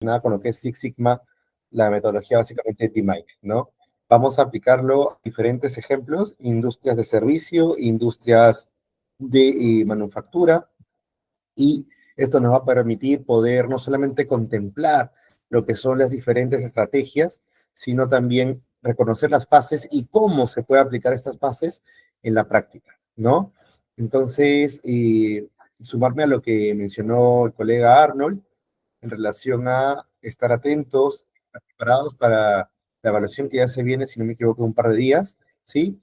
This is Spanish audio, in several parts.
nada con lo que es Six Sigma, la metodología básicamente de T-Mike, ¿no? Vamos a aplicarlo a diferentes ejemplos, industrias de servicio, industrias de manufactura, y esto nos va a permitir poder no solamente contemplar lo que son las diferentes estrategias, sino también reconocer las fases y cómo se puede aplicar estas fases en la práctica, ¿no? Entonces, sumarme a lo que mencionó el colega Arnold en relación a estar atentos, preparados para la evaluación que ya se viene, si no me equivoco, en un par de días, ¿sí?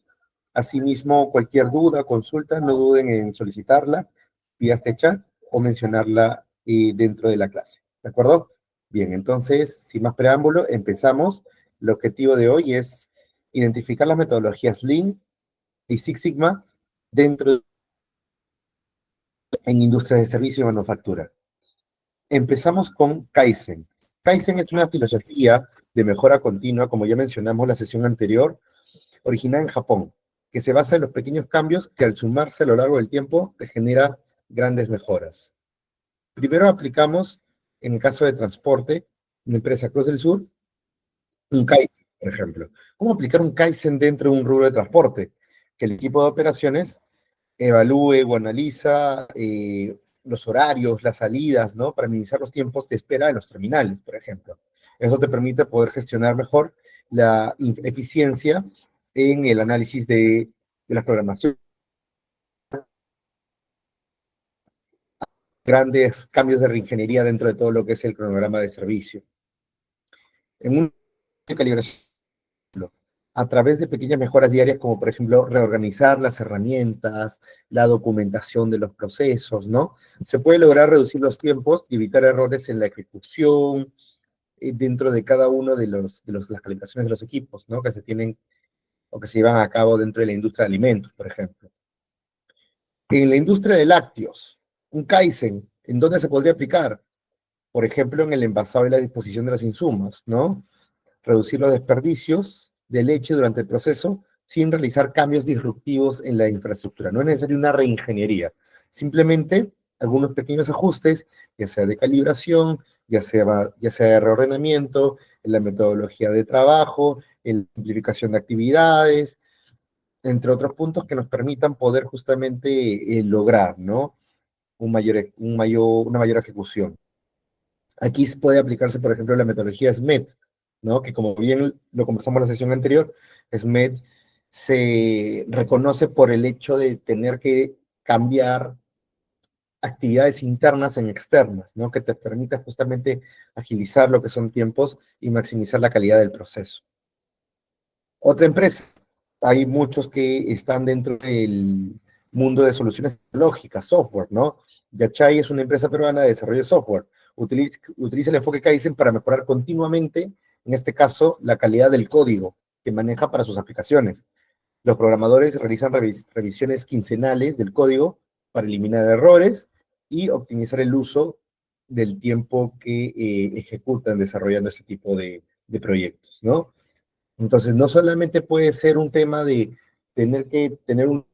Asimismo, cualquier duda, consulta, no duden en solicitarla vía este chat o mencionarla dentro de la clase. ¿De acuerdo? Bien, entonces, sin más preámbulo, empezamos. El objetivo de hoy es identificar las metodologías Lean y Six Sigma dentro en industrias de servicio y manufactura. Empezamos con Kaizen. Kaizen es una filosofía de mejora continua, como ya mencionamos en la sesión anterior, originada en Japón, que se basa en los pequeños cambios que al sumarse a lo largo del tiempo te genera grandes mejoras. Primero aplicamos, en el caso de transporte, una empresa Cruz del Sur, un Kaizen, por ejemplo. ¿Cómo aplicar un Kaizen dentro de un rubro de transporte? Que el equipo de operaciones evalúe o analiza los horarios, las salidas, ¿no? Para minimizar los tiempos de espera en los terminales, por ejemplo. Eso te permite poder gestionar mejor la eficiencia en el análisis de la programación. Grandes cambios de reingeniería dentro de todo lo que es el cronograma de servicio. En una calibración, a través de pequeñas mejoras diarias, como por ejemplo reorganizar las herramientas, la documentación de los procesos, ¿no? Se puede lograr reducir los tiempos y evitar errores en la ejecución dentro de cada uno de las calibraciones de los equipos, ¿no? Que se tienen o que se llevan a cabo dentro de la industria de alimentos, por ejemplo. En la industria de lácteos, un Kaizen, ¿en dónde se podría aplicar? Por ejemplo, en el envasado y la disposición de los insumos, ¿no? Reducir los desperdicios de leche durante el proceso sin realizar cambios disruptivos en la infraestructura. No es necesaria una reingeniería, simplemente algunos pequeños ajustes, ya sea de calibración, ya sea de reordenamiento, en la metodología de trabajo, en la simplificación de actividades, entre otros puntos que nos permitan poder justamente lograr, ¿no? Una mayor ejecución. Aquí puede aplicarse, por ejemplo, la metodología SMET, ¿no? Que como bien lo conversamos en la sesión anterior, SMET se reconoce por el hecho de tener que cambiar actividades internas en externas, ¿no? Que te permita justamente agilizar lo que son tiempos y maximizar la calidad del proceso. Otra empresa, hay muchos que están dentro del mundo de soluciones tecnológicas, software, ¿no? Yachay es una empresa peruana de desarrollo de software. Utiliza el enfoque Kaizen para mejorar continuamente, en este caso, la calidad del código que maneja para sus aplicaciones. Los programadores realizan revisiones quincenales del código para eliminar errores y optimizar el uso del tiempo que ejecutan desarrollando este tipo de proyectos, ¿no? Entonces, no solamente puede ser un tema de tener que tener un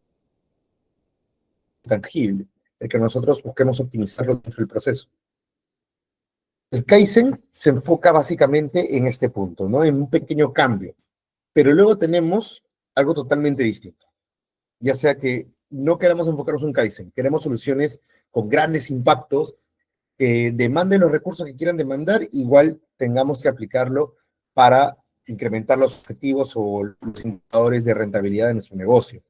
tangible, el que nosotros busquemos optimizarlo dentro del proceso. El Kaizen se enfoca básicamente en este punto, ¿no? En un pequeño cambio. Pero luego tenemos algo totalmente distinto. Ya sea que no queramos enfocarnos en un Kaizen, queremos soluciones con grandes impactos, que demanden los recursos que quieran demandar, igual tengamos que aplicarlo para incrementar los objetivos o los indicadores de rentabilidad de nuestro negocio.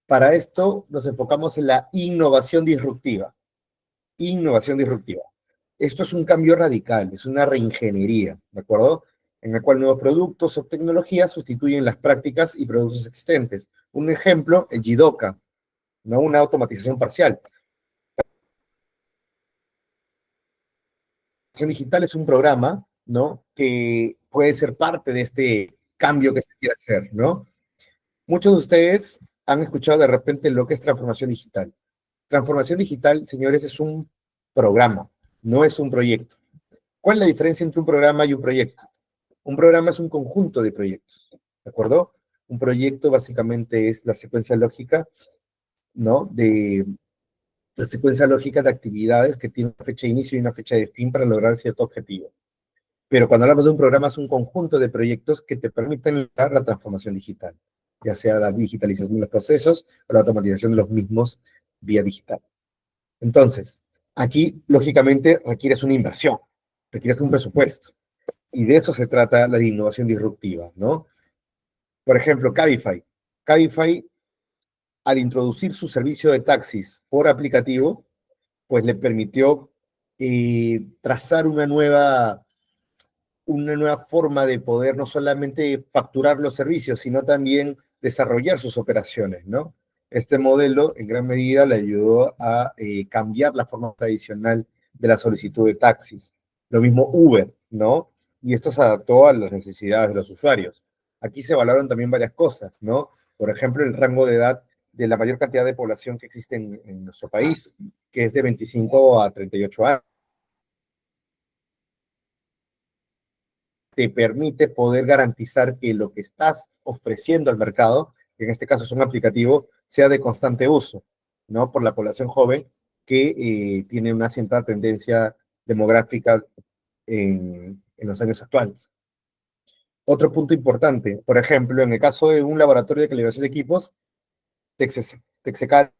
Para esto nos enfocamos en la innovación disruptiva. Innovación disruptiva. Esto es un cambio radical, es una reingeniería, ¿de acuerdo? En el cual nuevos productos o tecnologías sustituyen las prácticas y productos existentes. Un ejemplo, el Jidoka, ¿no? Una automatización parcial. La digital es un programa, ¿no? Que puede ser parte de este cambio que se quiere hacer, ¿no? Muchos de ustedes han escuchado de repente lo que es transformación digital. Transformación digital, señores, es un programa, no es un proyecto. ¿Cuál es la diferencia entre un programa y un proyecto? Un programa es un conjunto de proyectos, ¿de acuerdo? Un proyecto básicamente es la secuencia lógica, ¿no? la secuencia lógica de actividades que tiene una fecha de inicio y una fecha de fin para lograr cierto objetivo. Pero cuando hablamos de un programa es un conjunto de proyectos que te permiten lograr la transformación digital, ya sea la digitalización de los procesos o la automatización de los mismos vía digital. Entonces, aquí, lógicamente, requieres una inversión, requieres un presupuesto. Y de eso se trata la innovación disruptiva, ¿no? Por ejemplo, Cabify. Cabify, al introducir su servicio de taxis por aplicativo, pues le permitió trazar una nueva forma de poder no solamente facturar los servicios, sino también desarrollar sus operaciones, ¿no? Este modelo en gran medida le ayudó a cambiar la forma tradicional de la solicitud de taxis. Lo mismo Uber, ¿no? Y esto se adaptó a las necesidades de los usuarios. Aquí se valoraron también varias cosas, ¿no? Por ejemplo, el rango de edad de la mayor cantidad de población que existe en nuestro país, que es de 25 a 38 años. Te permite poder garantizar que lo que estás ofreciendo al mercado, que en este caso es un aplicativo, sea de constante uso, ¿no? Por la población joven que tiene una cierta tendencia demográfica en los años actuales. Otro punto importante, por ejemplo, en el caso de un laboratorio de calibración de equipos, Texecal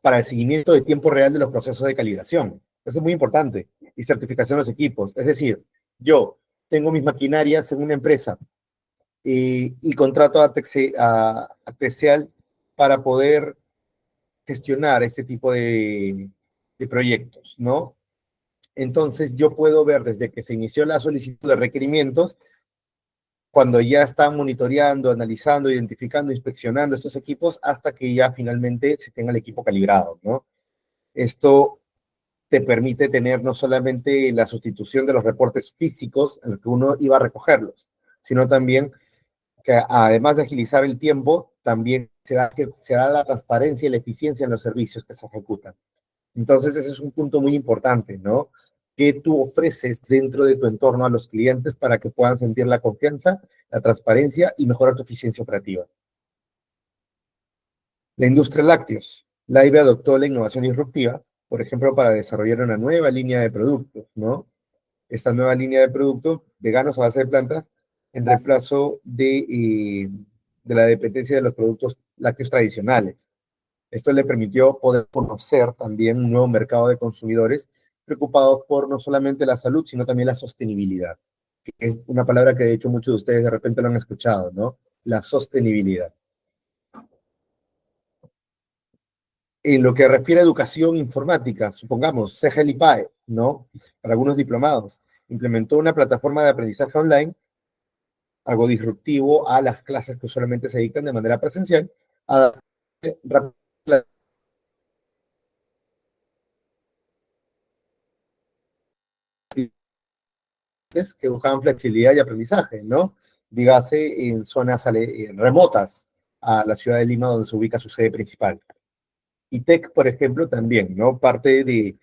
para el seguimiento de tiempo real de los procesos de calibración. Eso es muy importante. Y certificación de los equipos. Es decir, yo tengo mis maquinarias en una empresa y contrato a Texeal para poder gestionar este tipo de proyectos, ¿no? Entonces yo puedo ver desde que se inició la solicitud de requerimientos, cuando ya están monitoreando, analizando, identificando, inspeccionando estos equipos, hasta que ya finalmente se tenga el equipo calibrado, ¿no? Esto te permite tener no solamente la sustitución de los reportes físicos en los que uno iba a recogerlos, sino también que además de agilizar el tiempo, también se da la transparencia y la eficiencia en los servicios que se ejecutan. Entonces, ese es un punto muy importante, ¿no? Que tú ofreces dentro de tu entorno a los clientes para que puedan sentir la confianza, la transparencia y mejorar tu eficiencia operativa. La industria lácteos. Laibe adoptó la innovación disruptiva, por ejemplo, para desarrollar una nueva línea de productos, ¿no? Esta nueva línea de productos veganos a base de plantas en reemplazo de la dependencia de los productos lácteos tradicionales. Esto le permitió poder conocer también un nuevo mercado de consumidores preocupados por no solamente la salud, sino también la sostenibilidad, que es una palabra que de hecho muchos de ustedes de repente lo han escuchado, ¿no? La sostenibilidad. En lo que refiere a educación informática, supongamos, CEGEL-IPAE, ¿no? Para algunos diplomados, implementó una plataforma de aprendizaje online, algo disruptivo a las clases que usualmente se dictan de manera presencial, adaptarse rápidamente que buscaban flexibilidad y aprendizaje, ¿no? Dígase en zonas remotas a la ciudad de Lima, donde se ubica su sede principal. Y TEC, por ejemplo, también, ¿no? Parte de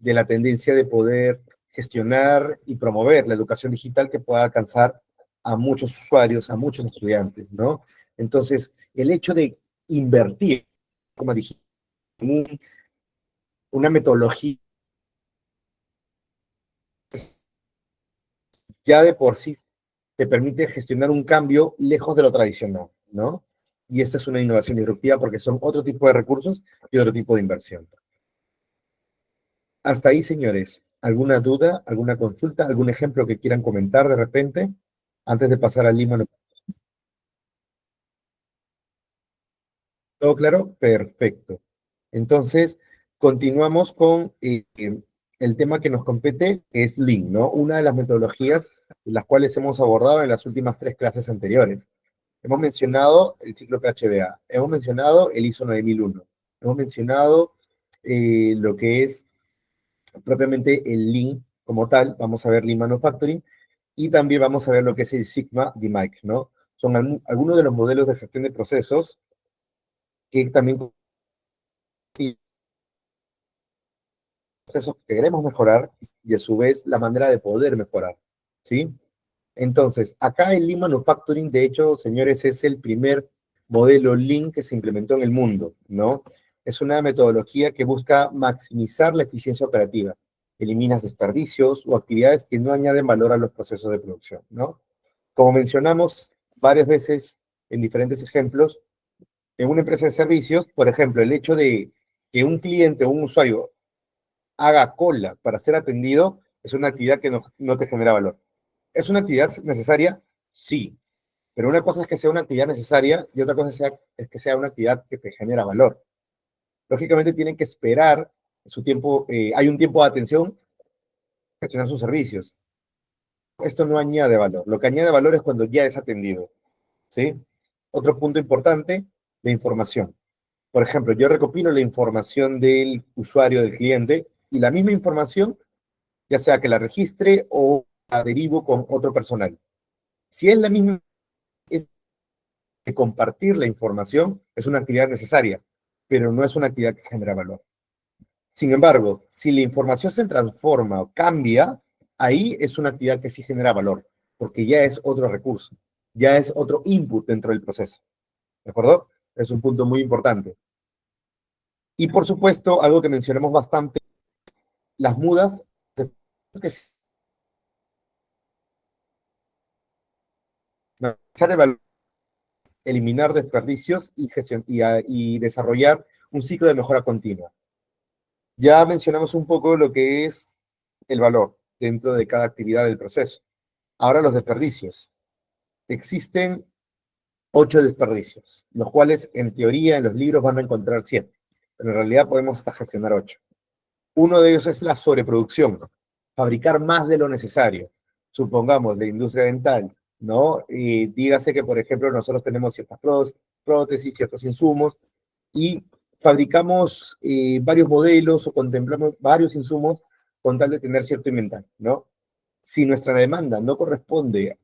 la tendencia de poder gestionar y promover la educación digital que pueda alcanzar a muchos usuarios, a muchos estudiantes, ¿no? Entonces, el hecho de invertir, como dije, en una metodología ya de por sí te permite gestionar un cambio lejos de lo tradicional, ¿no? Y esta es una innovación disruptiva porque son otro tipo de recursos y otro tipo de inversión. Hasta ahí, señores. ¿Alguna duda, alguna consulta, algún ejemplo que quieran comentar de repente antes de pasar al Lima? ¿Todo claro? Perfecto. Entonces, continuamos con el tema que nos compete, que es Lean, ¿no? Una de las metodologías las cuales hemos abordado en las últimas 3 clases anteriores. Hemos mencionado el ciclo PHBA, hemos mencionado el ISO 9001, hemos mencionado lo que es propiamente el Lean como tal, vamos a ver Lean Manufacturing, y también vamos a ver lo que es el Sigma DMAIC, ¿no? Son algunos de los modelos de gestión de procesos que también procesos que queremos mejorar y a su vez la manera de poder mejorar, ¿sí? Entonces, acá el Lean Manufacturing, de hecho, señores, es el primer modelo Lean que se implementó en el mundo, ¿no? Es una metodología que busca maximizar la eficiencia operativa. Eliminas desperdicios o actividades que no añaden valor a los procesos de producción, ¿no? Como mencionamos varias veces en diferentes ejemplos, en una empresa de servicios, por ejemplo, el hecho de que un cliente o un usuario haga cola para ser atendido es una actividad que no te genera valor. ¿Es una actividad necesaria? Sí, pero una cosa es que sea una actividad necesaria y otra cosa es que sea una actividad que te genera valor. Lógicamente tienen que esperar su tiempo, hay un tiempo de atención para gestionar sus servicios. Esto no añade valor. Lo que añade valor es cuando ya es atendido, ¿sí? Otro punto importante, la información. Por ejemplo, yo recopilo la información del usuario, del cliente, y la misma información, ya sea que la registre o la derivo con otro personal. Si es la misma, es que compartir la información es una actividad necesaria, pero no es una actividad que genera valor. Sin embargo, si la información se transforma o cambia, ahí es una actividad que sí genera valor, porque ya es otro recurso, ya es otro input dentro del proceso. ¿De acuerdo? Es un punto muy importante. Y por supuesto, algo que mencionamos bastante, las mudas, eliminar desperdicios y desarrollar un ciclo de mejora continua. Ya mencionamos un poco lo que es el valor dentro de cada actividad del proceso. Ahora los desperdicios. Existen 8 desperdicios, los cuales en teoría en los libros van a encontrar 7, pero en realidad podemos hasta gestionar 8. Uno de ellos es la sobreproducción, fabricar más de lo necesario. Supongamos la industria dental, ¿no? Y dígase que, por ejemplo, nosotros tenemos ciertas prótesis, ciertos insumos, y fabricamos varios modelos o contemplamos varios insumos con tal de tener cierto inventario, ¿no? Si nuestra demanda no corresponde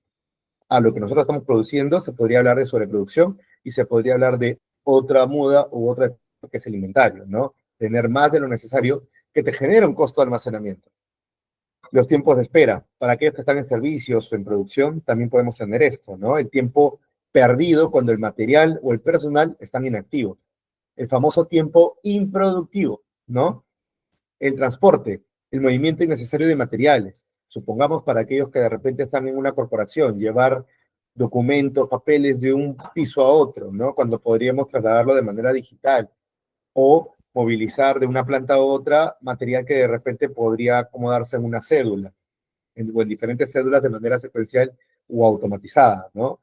a lo que nosotros estamos produciendo, se podría hablar de sobreproducción y se podría hablar de otra muda u otra que es el inventario, ¿no? Tener más de lo necesario que te genera un costo de almacenamiento. Los tiempos de espera. Para aquellos que están en servicios o en producción, también podemos tener esto, ¿no? El tiempo perdido cuando el material o el personal están inactivos. El famoso tiempo improductivo, ¿no? El transporte, el movimiento innecesario de materiales. Supongamos para aquellos que de repente están en una corporación, llevar documentos, papeles de un piso a otro, ¿no? Cuando podríamos trasladarlo de manera digital o movilizar de una planta a otra material que de repente podría acomodarse en una cédula o en diferentes cédulas de manera secuencial o automatizada, ¿no?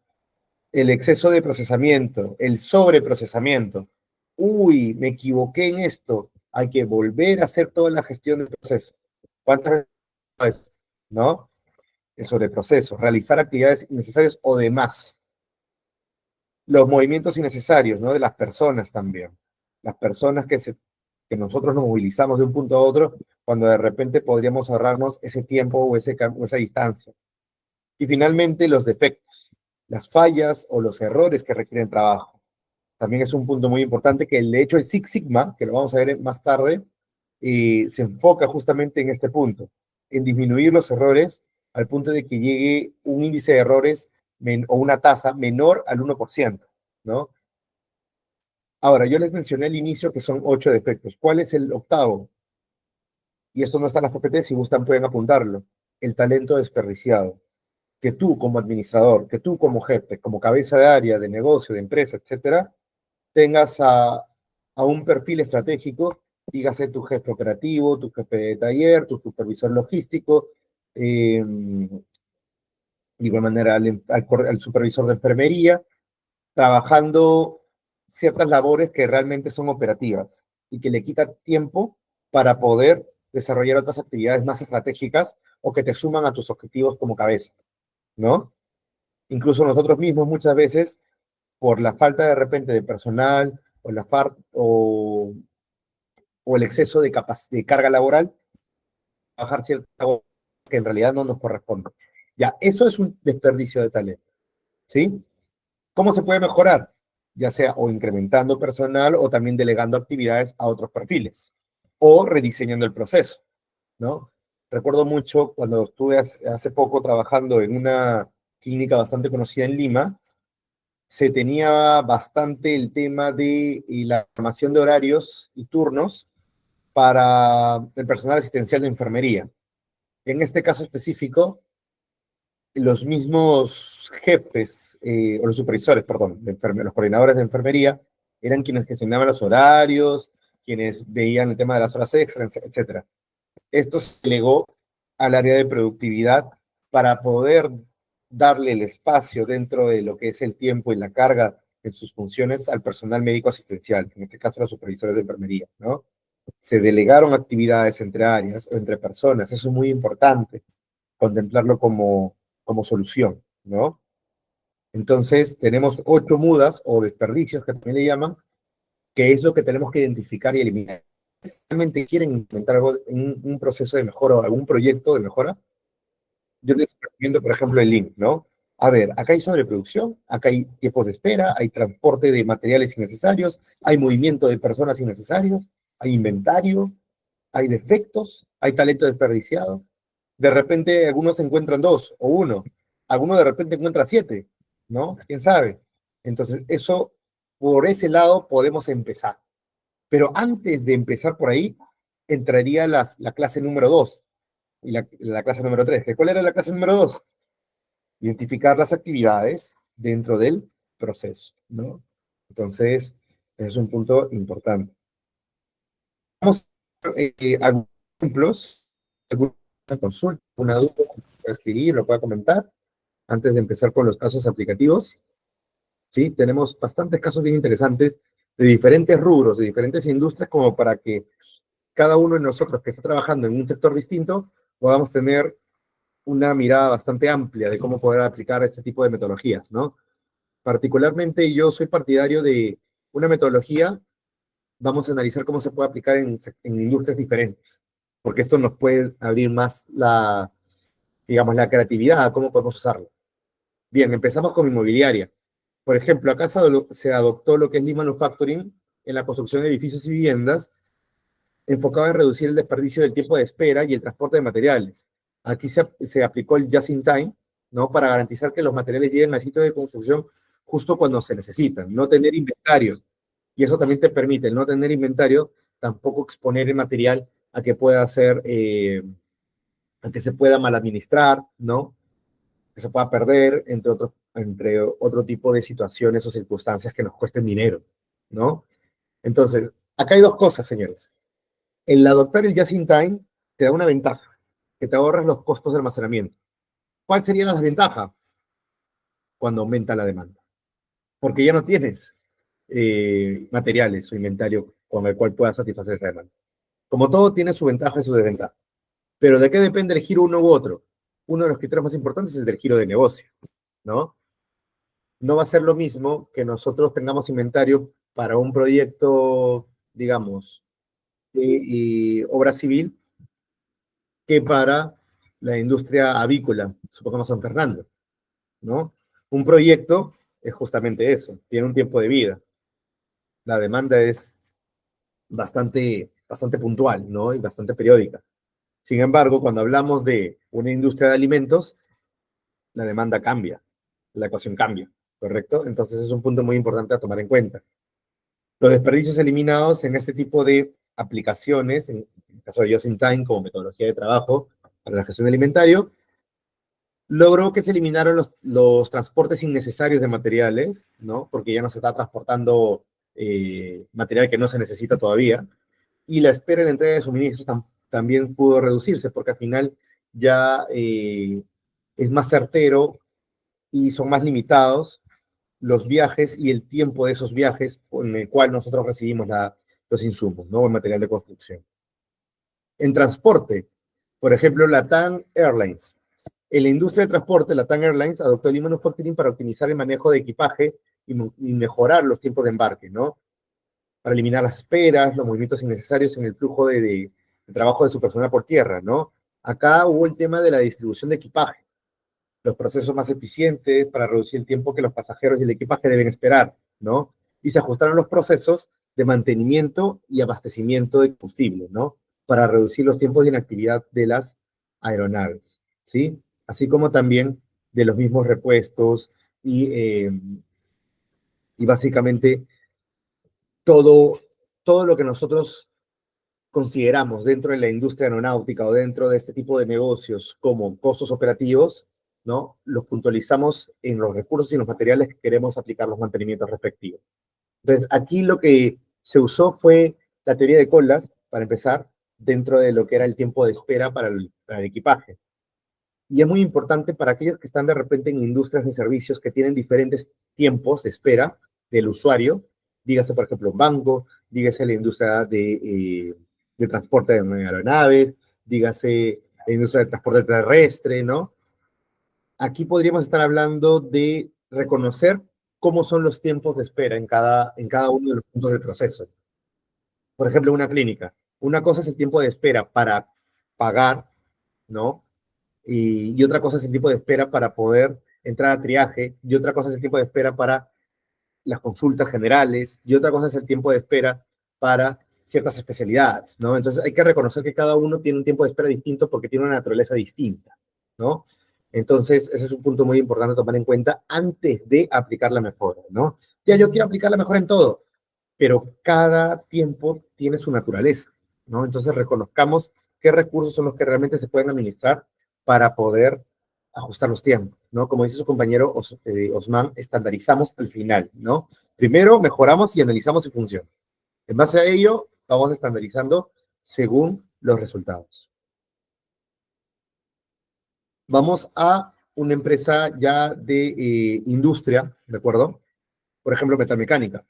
El exceso de procesamiento, el sobreprocesamiento. Uy, me equivoqué en esto. Hay que volver a hacer toda la gestión del proceso. ¿Cuántas veces? ¿No? El sobreproceso, realizar actividades innecesarias o demás. Los movimientos innecesarios, ¿no? De las personas también. Las personas que nosotros nos movilizamos de un punto a otro cuando de repente podríamos ahorrarnos ese tiempo o esa distancia. Y finalmente, los defectos, las fallas o los errores que requieren trabajo. También es un punto muy importante que de hecho el Six Sigma, que lo vamos a ver más tarde, se enfoca justamente en este punto, en disminuir los errores al punto de que llegue un índice de errores o una tasa menor al 1%, ¿no? Ahora, yo les mencioné al inicio que son 8 defectos. ¿Cuál es el octavo? Y esto no está en las PPT, si gustan pueden apuntarlo. El talento desperdiciado. Que tú como administrador, que tú como jefe, como cabeza de área, de negocio, de empresa, etcétera, tengas a un perfil estratégico, dígase tu jefe operativo, tu jefe de taller, tu supervisor logístico, de igual manera al supervisor de enfermería, trabajando ciertas labores que realmente son operativas y que le quitan tiempo para poder desarrollar otras actividades más estratégicas o que te suman a tus objetivos como cabeza, ¿no? Incluso nosotros mismos muchas veces, por la falta de repente de personal o el exceso de carga laboral, bajar cierta que en realidad no nos corresponde. Ya, eso es un desperdicio de talento, ¿sí? ¿Cómo se puede mejorar? Ya sea o incrementando personal o también delegando actividades a otros perfiles o rediseñando el proceso, ¿no? Recuerdo mucho cuando estuve hace poco trabajando en una clínica bastante conocida en Lima, se tenía bastante el tema de la formación de horarios y turnos para el personal asistencial de enfermería. En este caso específico, los mismos jefes, o los supervisores, perdón, los coordinadores de enfermería, eran quienes gestionaban los horarios, quienes veían el tema de las horas extras, etcétera. Esto se legó al área de productividad para poder darle el espacio dentro de lo que es el tiempo y la carga en sus funciones al personal médico asistencial, en este caso los supervisores de enfermería, ¿no? Se delegaron actividades entre áreas o entre personas, eso es muy importante, contemplarlo como solución, ¿no? Entonces, tenemos 8 mudas o desperdicios que también le llaman, que es lo que tenemos que identificar y eliminar. Si realmente quieren implementar algo, un proceso de mejora o algún proyecto de mejora, yo les recomiendo, por ejemplo, el link, ¿no? A ver, acá hay sobreproducción, acá hay tiempos de espera, hay transporte de materiales innecesarios, hay movimiento de personas innecesarios, hay inventario, hay defectos, hay talento desperdiciado. De repente algunos encuentran 2 o 1, algunos de repente encuentran 7, ¿no? ¿Quién sabe? Entonces, eso, por ese lado podemos empezar. Pero antes de empezar por ahí, entraría la clase número 2 y la clase número 3. ¿Cuál era la clase número 2? Identificar las actividades dentro del proceso, ¿no? Entonces, ese es un punto importante. Vamos a algunos ejemplos, alguna consulta, una duda, lo pueda escribir, lo pueda comentar, antes de empezar con los casos aplicativos. ¿Sí? Tenemos bastantes casos bien interesantes de diferentes rubros, de diferentes industrias, como para que cada uno de nosotros que está trabajando en un sector distinto podamos tener una mirada bastante amplia de cómo poder aplicar este tipo de metodologías, ¿no? Particularmente yo soy partidario de una metodología, vamos a analizar cómo se puede aplicar en industrias diferentes, porque esto nos puede abrir más digamos, la creatividad, cómo podemos usarlo. Bien, empezamos con inmobiliaria. Por ejemplo, acá se adoptó lo que es Lean Manufacturing en la construcción de edificios y viviendas, enfocado en reducir el desperdicio del tiempo de espera y el transporte de materiales. Aquí se aplicó el Just in Time, ¿no? Para garantizar que los materiales lleguen al sitio de construcción justo cuando se necesitan, no tener inventario. Y eso también te permite, el no tener inventario, tampoco exponer el material a que pueda ser, a que se pueda mal administrar, ¿no? Que se pueda perder, entre otro tipo de situaciones o circunstancias que nos cuesten dinero, ¿no? Entonces, acá hay dos cosas, señores. El adoptar el Just in Time te da una ventaja, que te ahorras los costos de almacenamiento. ¿Cuál sería la desventaja? Cuando aumenta la demanda. Porque ya no tienes materiales o inventario con el cual puedas satisfacer esa demanda. Como todo, tiene su ventaja y su desventaja. Pero ¿de qué depende el giro uno u otro? Uno de los criterios más importantes es el giro de negocio, ¿no? No va a ser lo mismo que nosotros tengamos inventario para un proyecto, digamos, de obra civil, que para la industria avícola, supongamos San Fernando, ¿no? Un proyecto es justamente eso, tiene un tiempo de vida. La demanda es bastante puntual, ¿no? Y bastante periódica. Sin embargo, cuando hablamos de una industria de alimentos, la demanda cambia, la ecuación cambia, ¿correcto? Entonces es un punto muy importante a tomar en cuenta. Los desperdicios eliminados en este tipo de aplicaciones, en el caso de Just in Time como metodología de trabajo para la gestión de inventario, logró que se eliminaron los transportes innecesarios de materiales, ¿no? Porque ya no se está transportando material que no se necesita todavía, y la espera en la entrega de suministros también pudo reducirse, porque al final ya es más certero y son más limitados los viajes y el tiempo de esos viajes en el cual nosotros recibimos los insumos, ¿no? El material de construcción. En transporte, por ejemplo, Latam Airlines. En la industria de transporte, Latam Airlines adoptó el e-manufacturing para optimizar el manejo de equipaje y mejorar los tiempos de embarque, ¿no? Para eliminar las esperas, los movimientos innecesarios en el flujo de trabajo de su personal por tierra, ¿no? Acá hubo el tema de la distribución de equipaje, los procesos más eficientes para reducir el tiempo que los pasajeros y el equipaje deben esperar, ¿no? Y se ajustaron los procesos de mantenimiento y abastecimiento de combustible, ¿no? Para reducir los tiempos de inactividad de las aeronaves, ¿sí? Así como también de los mismos repuestos y Y básicamente todo lo que nosotros consideramos dentro de la industria aeronáutica o dentro de este tipo de negocios como costos operativos, ¿no? Los puntualizamos en los recursos y los materiales que queremos aplicar los mantenimientos respectivos. Entonces, aquí lo que se usó fue la teoría de colas, para empezar, dentro de lo que era el tiempo de espera para el equipaje. Y es muy importante para aquellos que están de repente en industrias de servicios que tienen diferentes tiempos de espera del usuario, dígase, por ejemplo, un banco, dígase la industria de transporte de aeronaves, dígase la industria de transporte terrestre, ¿no? Aquí podríamos estar hablando de reconocer cómo son los tiempos de espera en cada uno de los puntos del proceso. Por ejemplo, una clínica. Una cosa es el tiempo de espera para pagar, ¿no? Y otra cosa es el tiempo de espera para poder entrar a triaje, y otra cosa es el tiempo de espera para las consultas generales, y otra cosa es el tiempo de espera para ciertas especialidades, ¿no? Entonces hay que reconocer que cada uno tiene un tiempo de espera distinto porque tiene una naturaleza distinta, ¿no? Entonces, ese es un punto muy importante a tomar en cuenta antes de aplicar la mejora, ¿no? Ya yo quiero aplicar la mejora en todo, pero cada tiempo tiene su naturaleza, ¿no? Entonces reconozcamos qué recursos son los que realmente se pueden administrar para poder ajustar los tiempos, ¿no? Como dice su compañero Osman, estandarizamos al final, ¿no? Primero mejoramos y analizamos si funciona. En base a ello, vamos estandarizando según los resultados. Vamos a una empresa ya de industria, ¿de acuerdo? Por ejemplo, metalmecánica.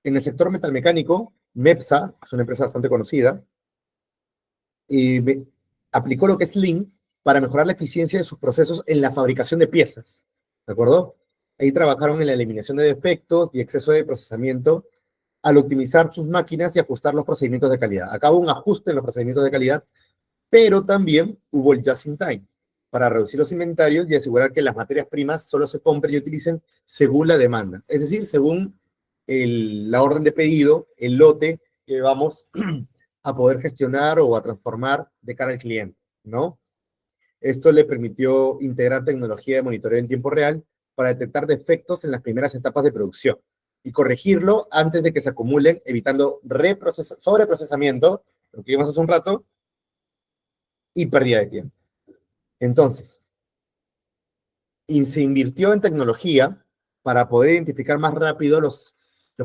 En el sector metalmecánico, MEPSA, es una empresa bastante conocida, aplicó lo que es Lean para mejorar la eficiencia de sus procesos en la fabricación de piezas, ¿de acuerdo? Ahí trabajaron en la eliminación de defectos y exceso de procesamiento al optimizar sus máquinas y ajustar los procedimientos de calidad. Acá hubo un ajuste en los procedimientos de calidad, pero también hubo el just in time para reducir los inventarios y asegurar que las materias primas solo se compren y utilicen según la demanda, es decir, según la orden de pedido, el lote que vamos a poder gestionar o a transformar de cara al cliente, ¿no? Esto le permitió integrar tecnología de monitoreo en tiempo real para detectar defectos en las primeras etapas de producción y corregirlo antes de que se acumulen, evitando sobreprocesamiento, lo que vimos hace un rato, y pérdida de tiempo. Entonces, se invirtió en tecnología para poder identificar más rápido los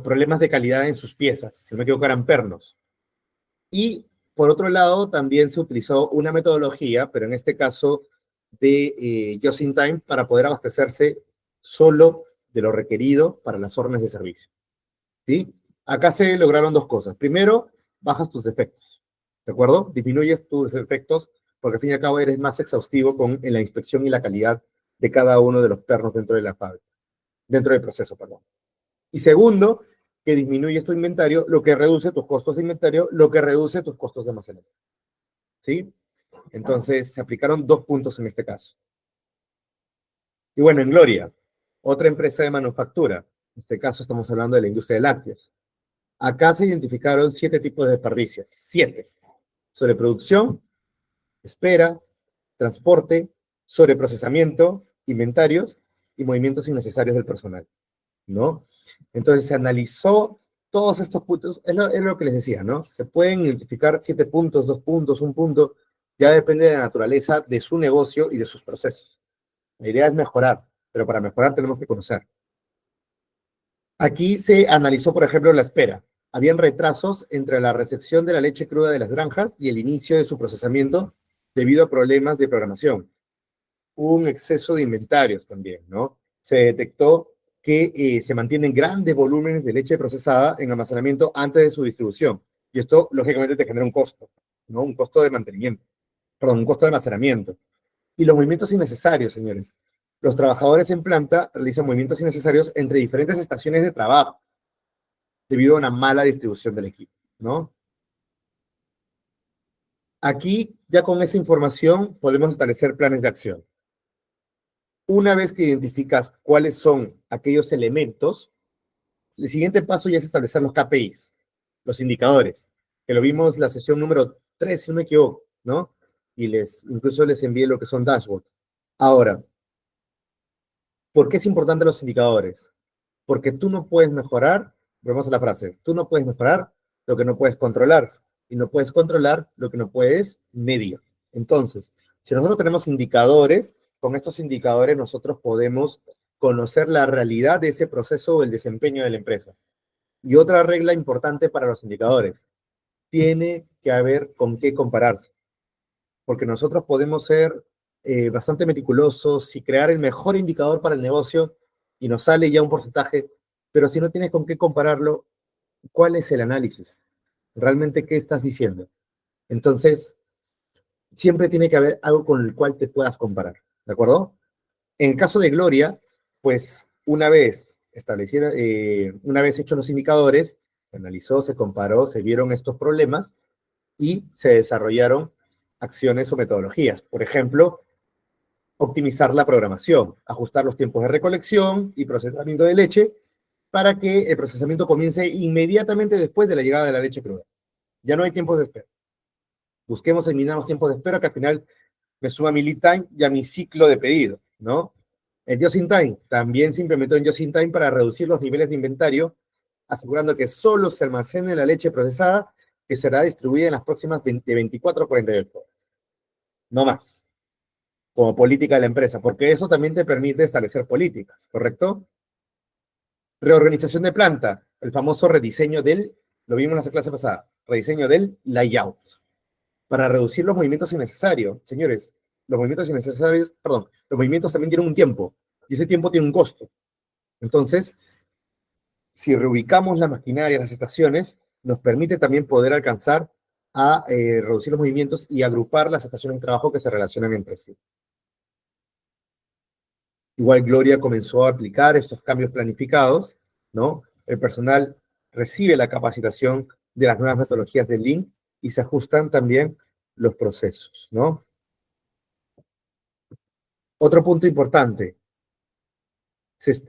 problemas de calidad en sus piezas, si no me equivoco eran pernos. Y por otro lado, también se utilizó una metodología, pero en este caso de just in time, para poder abastecerse solo de lo requerido para las órdenes de servicio. ¿Sí? Acá se lograron dos cosas. Primero, bajas tus defectos, ¿de acuerdo? Disminuyes tus defectos porque al fin y al cabo eres más exhaustivo en la inspección y la calidad de cada uno de los pernos dentro de la fábrica, dentro del proceso, perdón. Y segundo, que disminuyes tu inventario, lo que reduce tus costos de inventario, lo que reduce tus costos de almacenamiento. ¿Sí? Entonces, se aplicaron dos puntos en este caso. Y bueno, en Gloria, otra empresa de manufactura. En este caso estamos hablando de la industria de lácteos. Acá se identificaron 7 tipos de desperdicios. 7. Sobreproducción, espera, transporte, sobreprocesamiento, inventarios y movimientos innecesarios del personal, ¿no? Entonces se analizó todos estos puntos, es lo que les decía, ¿no? Se pueden identificar 7 puntos, 2 puntos, 1 punto, ya depende de la naturaleza de su negocio y de sus procesos. La idea es mejorar, pero para mejorar tenemos que conocer. Aquí se analizó, por ejemplo, la espera. Habían retrasos entre la recepción de la leche cruda de las granjas y el inicio de su procesamiento debido a problemas de programación. Hubo un exceso de inventarios también, ¿no? Se detectó que se mantienen grandes volúmenes de leche procesada en almacenamiento antes de su distribución. Y esto, lógicamente, te genera un costo, ¿no? Un costo de mantenimiento, perdón, un costo de almacenamiento. Y los movimientos innecesarios, señores. Los trabajadores en planta realizan movimientos innecesarios entre diferentes estaciones de trabajo debido a una mala distribución del equipo, ¿no? Aquí, ya con esa información, podemos establecer planes de acción. Una vez que identificas cuáles son aquellos elementos, el siguiente paso ya es establecer los KPIs, los indicadores, que lo vimos en la sesión número 3, si no me equivoco, ¿no? Y incluso les envié lo que son dashboards. Ahora, ¿por qué es importante los indicadores? Porque tú no puedes mejorar, volvemos a la frase, tú no puedes mejorar lo que no puedes controlar, y no puedes controlar lo que no puedes medir. Entonces, si nosotros tenemos indicadores, con estos indicadores nosotros podemos conocer la realidad de ese proceso o el desempeño de la empresa. Y otra regla importante para los indicadores, tiene que haber con qué compararse, porque nosotros podemos ser bastante meticulosos y crear el mejor indicador para el negocio y nos sale ya un porcentaje, pero si no tienes con qué compararlo, ¿cuál es el análisis? ¿Realmente qué estás diciendo? Entonces, siempre tiene que haber algo con el cual te puedas comparar, ¿de acuerdo? En el caso de Gloria, pues una vez hechos los indicadores, se analizó, se comparó, se vieron estos problemas y se desarrollaron acciones o metodologías. Por ejemplo, optimizar la programación, ajustar los tiempos de recolección y procesamiento de leche para que el procesamiento comience inmediatamente después de la llegada de la leche cruda. Ya no hay tiempos de espera. Busquemos eliminar los tiempos de espera que al final me suma mi lead time y a mi ciclo de pedido, ¿no? El Just in Time también se implementó en Just in Time para reducir los niveles de inventario, asegurando que solo se almacene la leche procesada que será distribuida en las próximas 24 a 48 horas. No más, como política de la empresa, porque eso también te permite establecer políticas, ¿correcto? Reorganización de planta, el famoso rediseño lo vimos en la clase pasada, rediseño del layout, para reducir los movimientos innecesarios. Señores, los movimientos innecesarios, perdón, los movimientos también tienen un tiempo, y ese tiempo tiene un costo. Entonces, si reubicamos la maquinaria, las estaciones, nos permite también poder alcanzar a reducir los movimientos y agrupar las estaciones de trabajo que se relacionan entre sí. Igual Gloria comenzó a aplicar estos cambios planificados, ¿no? El personal recibe la capacitación de las nuevas metodologías de Lean y se ajustan también los procesos, ¿no? Otro punto importante,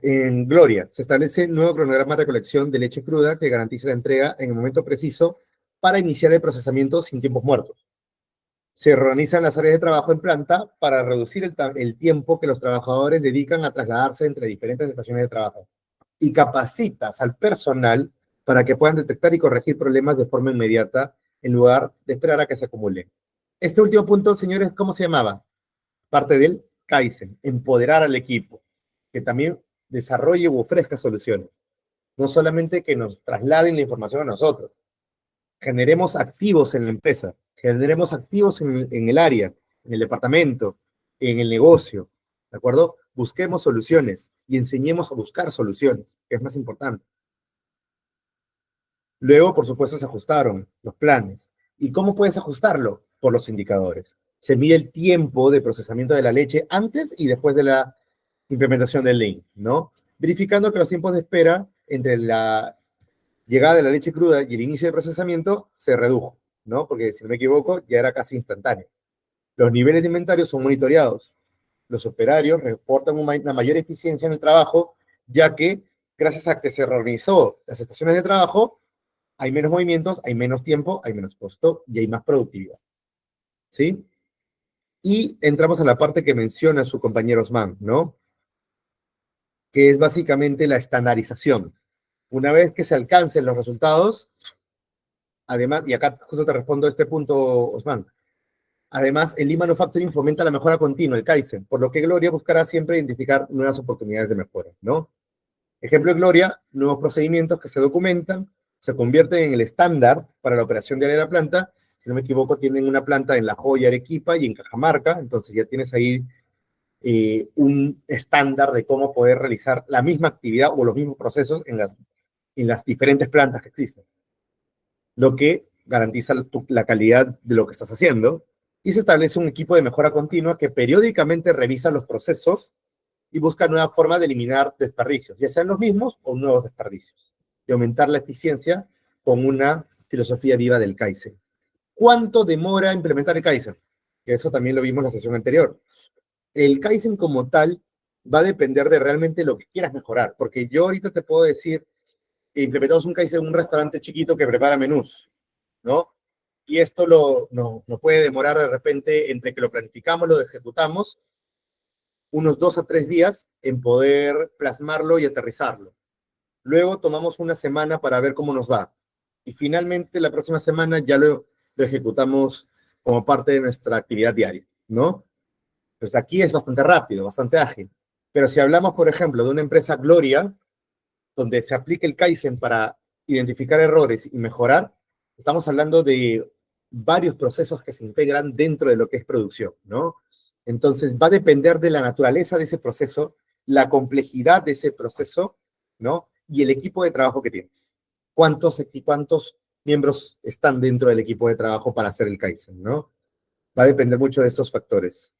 en Gloria se establece un nuevo cronograma de recolección de leche cruda que garantiza la entrega en el momento preciso para iniciar el procesamiento sin tiempos muertos. Se reorganizan las áreas de trabajo en planta para reducir el tiempo que los trabajadores dedican a trasladarse entre diferentes estaciones de trabajo. Y capacitas al personal para que puedan detectar y corregir problemas de forma inmediata en lugar de esperar a que se acumulen. Este último punto, señores, ¿cómo se llamaba? Parte del Kaizen, empoderar al equipo, que también desarrolle u ofrezca soluciones. No solamente que nos trasladen la información a nosotros, generemos activos en la empresa, generemos activos en el área, en el departamento, en el negocio, ¿de acuerdo? Busquemos soluciones y enseñemos a buscar soluciones, que es más importante. Luego, por supuesto, se ajustaron los planes. ¿Y cómo puedes ajustarlo? Por los indicadores. Se mide el tiempo de procesamiento de la leche antes y después de la implementación del Lean, ¿no? Verificando que los tiempos de espera entre la llegada de la leche cruda y el inicio de procesamiento se redujo, ¿no? Porque si no me equivoco, ya era casi instantáneo. Los niveles de inventario son monitoreados. Los operarios reportan una mayor eficiencia en el trabajo, ya que gracias a que se reorganizó las estaciones de trabajo, hay menos movimientos, hay menos tiempo, hay menos costo y hay más productividad. ¿Sí? Y entramos a la parte que menciona su compañero Osman, ¿no? Que es básicamente la estandarización. Una vez que se alcancen los resultados, además, y acá justo te respondo a este punto, Osman, además, el Lean Manufacturing fomenta la mejora continua, el Kaizen, por lo que Gloria buscará siempre identificar nuevas oportunidades de mejora, ¿no? Ejemplo de Gloria, nuevos procedimientos que se documentan, se convierten en el estándar para la operación diaria de la planta. Si no me equivoco, tienen una planta en La Joya, Arequipa y en Cajamarca, entonces ya tienes ahí un estándar de cómo poder realizar la misma actividad o los mismos procesos en las diferentes plantas que existen, lo que garantiza la calidad de lo que estás haciendo. Y se establece un equipo de mejora continua que periódicamente revisa los procesos y busca nuevas formas de eliminar desperdicios, ya sean los mismos o nuevos desperdicios, y aumentar la eficiencia con una filosofía viva del Kaizen. ¿Cuánto demora implementar el Kaizen? Que eso también lo vimos en la sesión anterior. El Kaizen como tal va a depender de realmente lo que quieras mejorar, porque yo ahorita te puedo decir que implementamos un Kaizen en un restaurante chiquito que prepara menús, ¿no? Y esto no puede demorar de repente entre que lo planificamos, lo ejecutamos, unos 2 a 3 días en poder plasmarlo y aterrizarlo. Luego tomamos una semana para ver cómo nos va. Y finalmente la próxima semana ya lo ejecutamos como parte de nuestra actividad diaria, ¿no? Pues aquí es bastante rápido, bastante ágil. Pero si hablamos, por ejemplo, de una empresa Gloria, donde se aplica el Kaizen para identificar errores y mejorar, estamos hablando de varios procesos que se integran dentro de lo que es producción, ¿no? Entonces va a depender de la naturaleza de ese proceso, la complejidad de ese proceso, ¿no? Y el equipo de trabajo que tienes. ¿Cuántos miembros están dentro del equipo de trabajo para hacer el Kaizen, ¿no? Va a depender mucho de estos factores.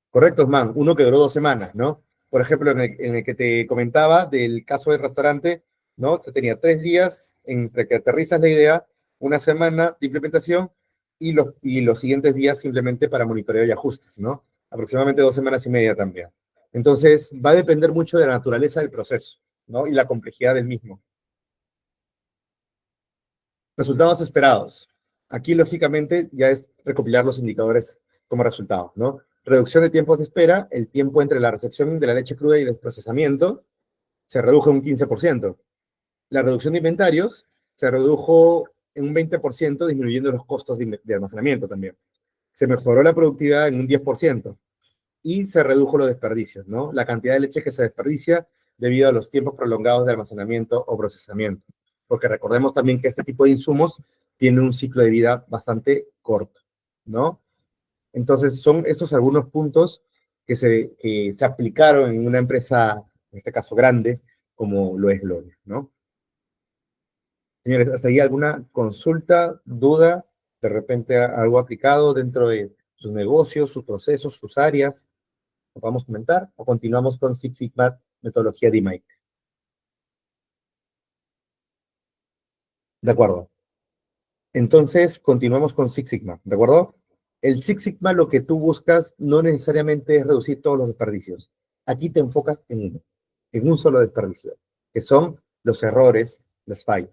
Correcto, man. Uno que duró 2 semanas, ¿no? Por ejemplo, en el que te comentaba del caso del restaurante, ¿no? Se tenía 3 días entre que aterrizas la idea, una semana de implementación y los siguientes días simplemente para monitoreo y ajustes, ¿no? Aproximadamente 2 semanas y media también. Entonces, va a depender mucho de la naturaleza del proceso, ¿no? Y la complejidad del mismo. Resultados esperados. Aquí, lógicamente, ya es recopilar los indicadores como resultados, ¿no? Reducción de tiempos de espera, el tiempo entre la recepción de la leche cruda y el procesamiento se redujo en un 15%. La reducción de inventarios se redujo en un 20%, disminuyendo los costos de almacenamiento también. Se mejoró la productividad en un 10% y se redujo los desperdicios, ¿no? La cantidad de leche que se desperdicia debido a los tiempos prolongados de almacenamiento o procesamiento. Porque recordemos también que este tipo de insumos tienen un ciclo de vida bastante corto, ¿no? Entonces, son estos algunos puntos que se aplicaron en una empresa, en este caso grande, como lo es Gloria, ¿no? Señores, ¿hasta ahí alguna consulta, duda, de repente algo aplicado dentro de sus negocios, sus procesos, sus áreas? ¿Lo podemos comentar? ¿O continuamos con Six Sigma, metodología de Mike? De acuerdo. Entonces, continuamos con Six Sigma, ¿de acuerdo? El Six Sigma lo que tú buscas no necesariamente es reducir todos los desperdicios. Aquí te enfocas en un solo desperdicio, que son los errores, las fallas,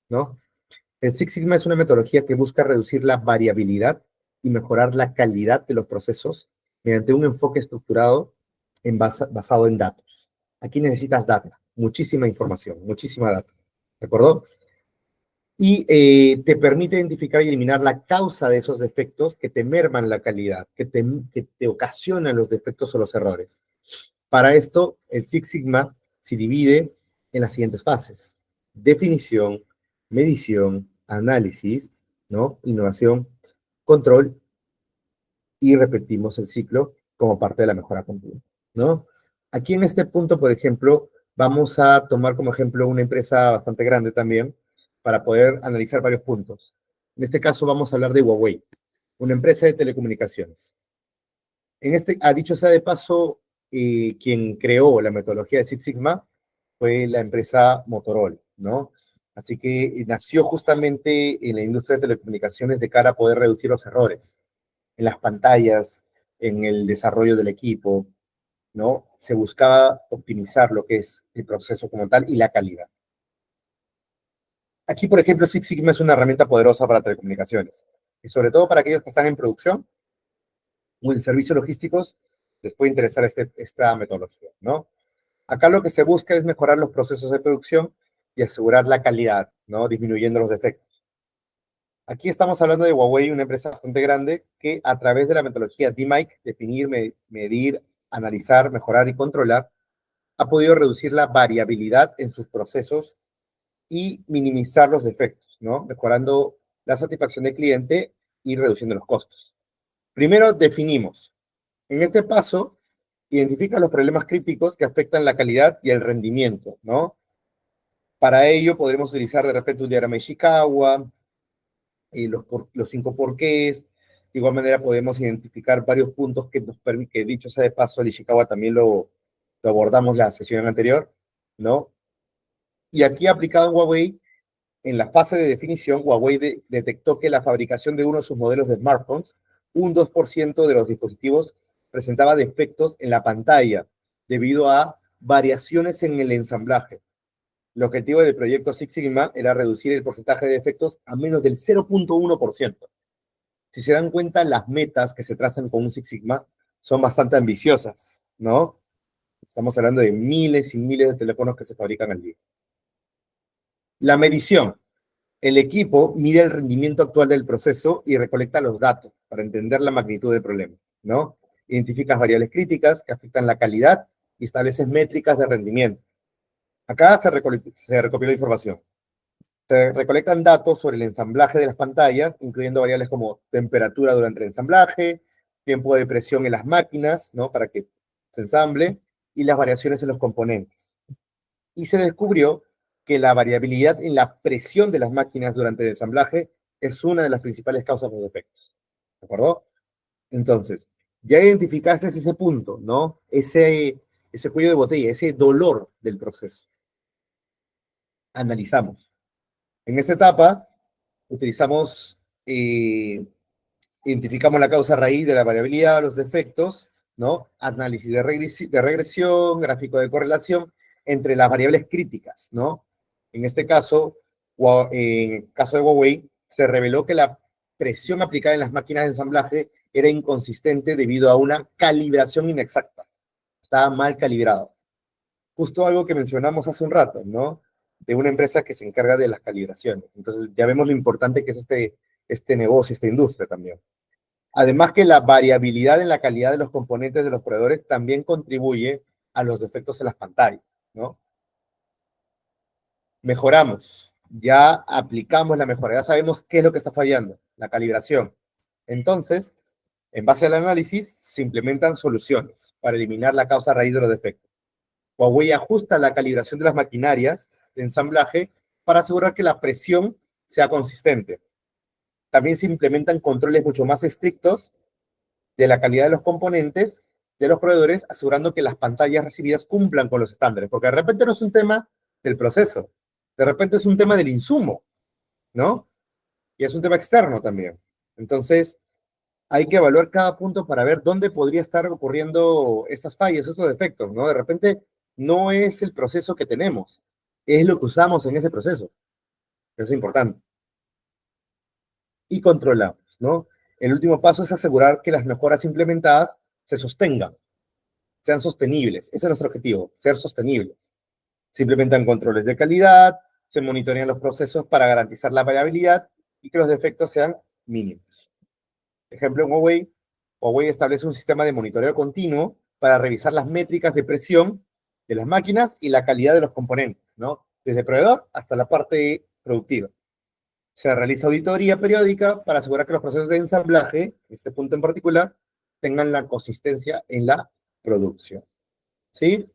¿no? El Six Sigma es una metodología que busca reducir la variabilidad y mejorar la calidad de los procesos mediante un enfoque estructurado basado en datos. Aquí necesitas data, muchísima información, muchísima data, ¿de acuerdo? Y te permite identificar y eliminar la causa de esos defectos que te merman la calidad, que te ocasionan los defectos o los errores. Para esto, el Six Sigma se divide en las siguientes fases: definición, medición, análisis, ¿no? Innovación, control, y repetimos el ciclo como parte de la mejora continua, ¿no? Aquí en este punto, por ejemplo, vamos a tomar como ejemplo una empresa bastante grande también para poder analizar varios puntos. En este caso vamos a hablar de Huawei, una empresa de telecomunicaciones. Dicho sea de paso, quien creó la metodología de Six Sigma fue la empresa Motorola, ¿no? Así que nació justamente en la industria de telecomunicaciones de cara a poder reducir los errores en las pantallas, en el desarrollo del equipo, ¿no? Se buscaba optimizar lo que es el proceso como tal y la calidad. Aquí, por ejemplo, Six Sigma es una herramienta poderosa para telecomunicaciones, y sobre todo para aquellos que están en producción o en servicios logísticos, les puede interesar esta metodología, ¿no? Acá lo que se busca es mejorar los procesos de producción y asegurar la calidad, ¿no? Disminuyendo los defectos. Aquí estamos hablando de Huawei, una empresa bastante grande que a través de la metodología DMIC, definir, medir, analizar, mejorar y controlar, ha podido reducir la variabilidad en sus procesos y minimizar los defectos, ¿no? Mejorando la satisfacción del cliente y reduciendo los costos. Primero definimos. En este paso, identifica los problemas críticos que afectan la calidad y el rendimiento, ¿no? Para ello podremos utilizar de repente un diagrama de Ishikawa, los 5 porqués. De igual manera podemos identificar varios puntos que nos permiten, que dicho sea de paso, el Ishikawa también lo abordamos la sesión anterior, ¿no? Y aquí aplicado en Huawei, en la fase de definición, Huawei detectó que la fabricación de uno de sus modelos de smartphones, un 2% de los dispositivos presentaba defectos en la pantalla debido a variaciones en el ensamblaje. El objetivo del proyecto Six Sigma era reducir el porcentaje de defectos a menos del 0,1%. Si se dan cuenta, las metas que se trazan con un Six Sigma son bastante ambiciosas, ¿no? Estamos hablando de miles y miles de teléfonos que se fabrican al día. La medición. El equipo mide el rendimiento actual del proceso y recolecta los datos para entender la magnitud del problema, ¿no? Identificas variables críticas que afectan la calidad y estableces métricas de rendimiento. Acá se recopila información. Se recolectan datos sobre el ensamblaje de las pantallas, incluyendo variables como temperatura durante el ensamblaje, tiempo de presión en las máquinas, ¿no? Para que se ensamble, y las variaciones en los componentes. Y se descubrió que la variabilidad en la presión de las máquinas durante el ensamblaje es una de las principales causas de los defectos. ¿De acuerdo? Entonces, ya identificaste ese punto, ¿no? Ese cuello de botella, ese dolor del proceso. Analizamos. En esta etapa, utilizamos, identificamos la causa raíz de la variabilidad, los defectos, ¿no? Análisis de regresión, gráfico de correlación entre las variables críticas, ¿no? En este caso, en el caso de Huawei, se reveló que la presión aplicada en las máquinas de ensamblaje era inconsistente debido a una calibración inexacta. Estaba mal calibrado. Justo algo que mencionamos hace un rato, ¿no? De una empresa que se encarga de las calibraciones. Entonces, ya vemos lo importante que es este negocio, esta industria también. Además que la variabilidad en la calidad de los componentes de los proveedores también contribuye a los defectos en las pantallas, ¿no? Mejoramos, ya aplicamos la mejora, ya sabemos qué es lo que está fallando, la calibración. Entonces, en base al análisis, se implementan soluciones para eliminar la causa raíz de los defectos. Huawei ajusta la calibración de las maquinarias de ensamblaje para asegurar que la presión sea consistente. También se implementan controles mucho más estrictos de la calidad de los componentes de los proveedores, asegurando que las pantallas recibidas cumplan con los estándares, porque de repente no es un tema del proceso, de repente es un tema del insumo, ¿no? Y es un tema externo también. Entonces, hay que evaluar cada punto para ver dónde podría estar ocurriendo estas fallas, estos defectos, ¿no? De repente no es el proceso que tenemos, es lo que usamos en ese proceso. Eso es importante. Y controlamos, ¿no? El último paso es asegurar que las mejoras implementadas se sostengan, sean sostenibles. Ese es nuestro objetivo, ser sostenibles. Se implementan controles de calidad, se monitorean los procesos para garantizar la variabilidad y que los defectos sean mínimos. Ejemplo, en Huawei establece un sistema de monitoreo continuo para revisar las métricas de presión de las máquinas y la calidad de los componentes, ¿no? Desde el proveedor hasta la parte productiva. Se realiza auditoría periódica para asegurar que los procesos de ensamblaje, este punto en particular, tengan la consistencia en la producción. ¿Sí?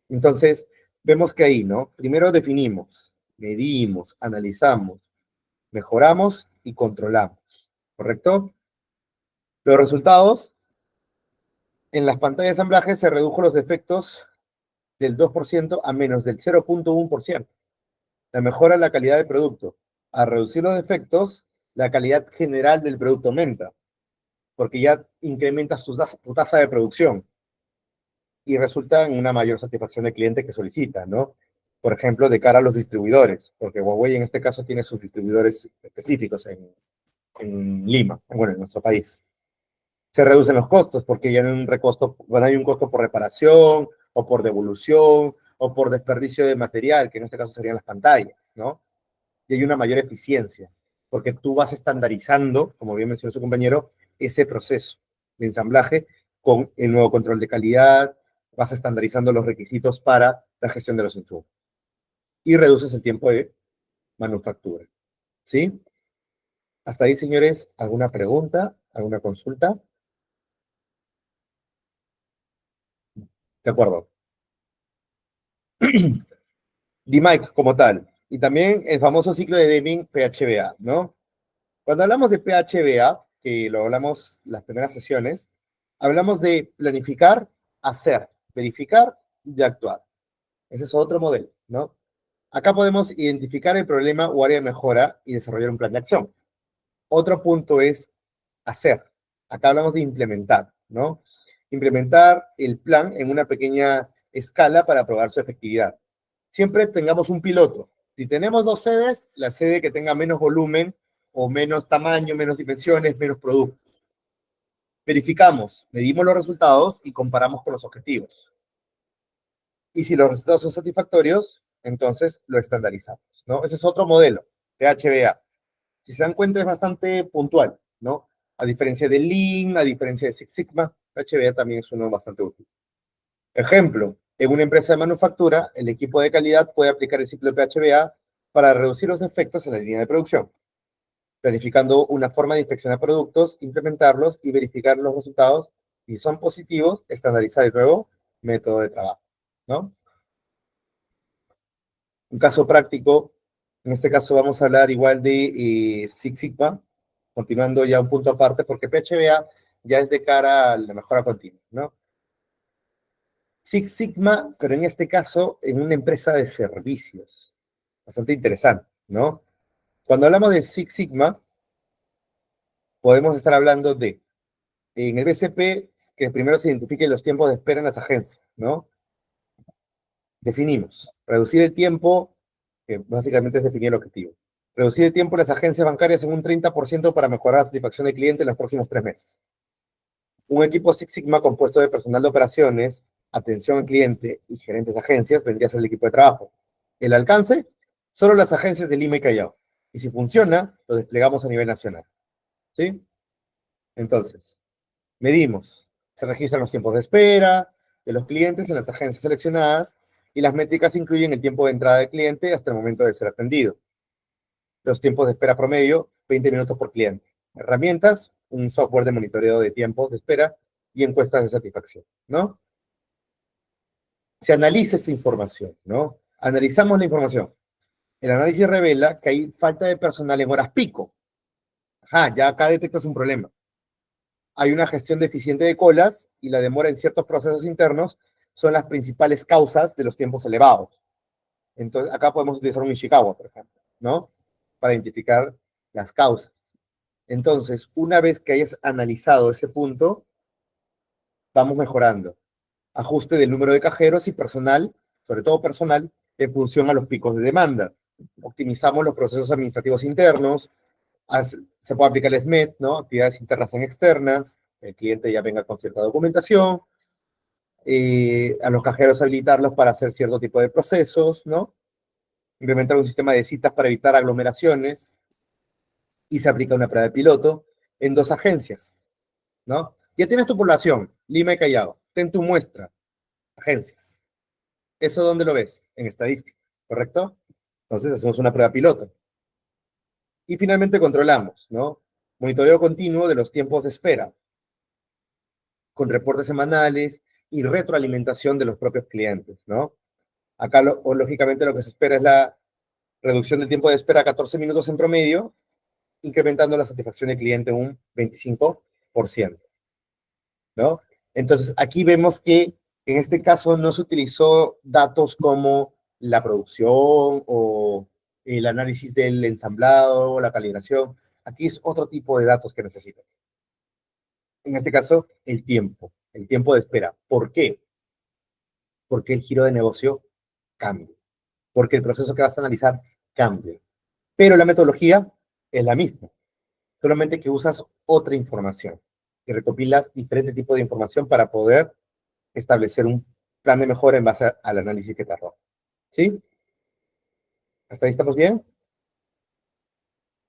Entonces, vemos que ahí, ¿no? Primero definimos, medimos, analizamos, mejoramos y controlamos. ¿Correcto? Los resultados, en las pantallas de ensamblaje se redujo los defectos del 2% a menos del 0,1%. La mejora en la calidad del producto. Al reducir los defectos, la calidad general del producto aumenta, porque ya incrementas tu tasa de producción y resulta en una mayor satisfacción del cliente que solicita, ¿no? Por ejemplo, de cara a los distribuidores, porque Huawei en este caso tiene sus distribuidores específicos en Lima, bueno, en nuestro país. Se reducen los costos porque ya no hay bueno, hay un costo por reparación o por devolución o por desperdicio de material, que en este caso serían las pantallas, ¿no? Y hay una mayor eficiencia, porque tú vas estandarizando, como bien mencionó su compañero, ese proceso de ensamblaje con el nuevo control de calidad, vas estandarizando los requisitos para la gestión de los insumos y reduces el tiempo de manufactura. ¿Sí? Hasta ahí, señores, ¿alguna pregunta? ¿Alguna consulta? De acuerdo. DMAIC como tal. Y también el famoso ciclo de Deming PHBA, ¿no? Cuando hablamos de PHBA, que lo hablamos las primeras sesiones, hablamos de planificar, hacer, verificar y actuar. Ese es otro modelo, ¿no? Acá podemos identificar el problema o área de mejora y desarrollar un plan de acción. Otro punto es hacer. Acá hablamos de implementar, ¿no? Implementar el plan en una pequeña escala para probar su efectividad. Siempre tengamos un piloto. Si tenemos dos sedes, la sede que tenga menos volumen o menos tamaño, menos dimensiones, menos productos. Verificamos, medimos los resultados y comparamos con los objetivos. Y si los resultados son satisfactorios, entonces lo estandarizamos. ¿no? Ese es otro modelo, PHBA. Si se dan cuenta, es bastante puntual, ¿no? A diferencia de Lean, a diferencia de Six Sigma, PHBA también es uno bastante útil. Ejemplo, en una empresa de manufactura, el equipo de calidad puede aplicar el ciclo de PHBA para reducir los defectos en la línea de producción, planificando una forma de inspeccionar productos, implementarlos y verificar los resultados. Si son positivos, estandarizar el nuevo método de trabajo, ¿no? Un caso práctico, en este caso vamos a hablar igual de Six Sigma, continuando ya un punto aparte, porque PHBA ya es de cara a la mejora continua, ¿no? Six Sigma, pero en este caso en una empresa de servicios. Bastante interesante, ¿no? Cuando hablamos de Six Sigma, podemos estar hablando de, en el BCP, que primero se identifiquen los tiempos de espera en las agencias, ¿no? Definimos, reducir el tiempo, que básicamente es definir el objetivo. Reducir el tiempo en las agencias bancarias en un 30% para mejorar la satisfacción del cliente en los próximos 3 meses. Un equipo Six Sigma compuesto de personal de operaciones, atención al cliente y gerentes de agencias vendría a ser el equipo de trabajo. El alcance, solo las agencias de Lima y Callao. Y si funciona, lo desplegamos a nivel nacional. ¿Sí? Entonces, medimos. Se registran los tiempos de espera de los clientes en las agencias seleccionadas y las métricas incluyen el tiempo de entrada del cliente hasta el momento de ser atendido. Los tiempos de espera promedio, 20 minutos por cliente. Herramientas, un software de monitoreo de tiempos de espera y encuestas de satisfacción, ¿no? Se analiza esa información, ¿no? Analizamos la información. El análisis revela que hay falta de personal en horas pico. Ajá, ya acá detectas un problema. Hay una gestión deficiente de colas y la demora en ciertos procesos internos son las principales causas de los tiempos elevados. Entonces, acá podemos utilizar un Ishikawa, por ejemplo, ¿no? Para identificar las causas. Entonces, una vez que hayas analizado ese punto, vamos mejorando. Ajuste del número de cajeros y personal, sobre todo personal, en función a los picos de demanda. Optimizamos los procesos administrativos internos, se puede aplicar el SMED, ¿no? Actividades internas en externas, el cliente ya venga con cierta documentación, a los cajeros habilitarlos para hacer cierto tipo de procesos, ¿no? Implementar un sistema de citas para evitar aglomeraciones y se aplica una prueba de piloto en 2 agencias, ¿no? Ya tienes tu población, Lima y Callao, ten tu muestra, agencias. ¿Eso dónde lo ves? En estadística, ¿correcto? Entonces hacemos una prueba piloto. Y finalmente controlamos, ¿no? Monitoreo continuo de los tiempos de espera, con reportes semanales y retroalimentación de los propios clientes, ¿no? Acá, lógicamente, lo que se espera es la reducción del tiempo de espera a 14 minutos en promedio, incrementando la satisfacción del cliente un 25%, ¿no? Entonces, aquí vemos que en este caso no se utilizó datos como la producción o el análisis del ensamblado, la calibración. Aquí es otro tipo de datos que necesitas. En este caso, el tiempo de espera. ¿Por qué? Porque el giro de negocio cambia, porque el proceso que vas a analizar cambia. Pero la metodología es la misma, solamente que usas otra información y recopilas diferentes tipos de información para poder establecer un plan de mejora en base al análisis que te arroja. ¿Sí? ¿Hasta ahí estamos bien?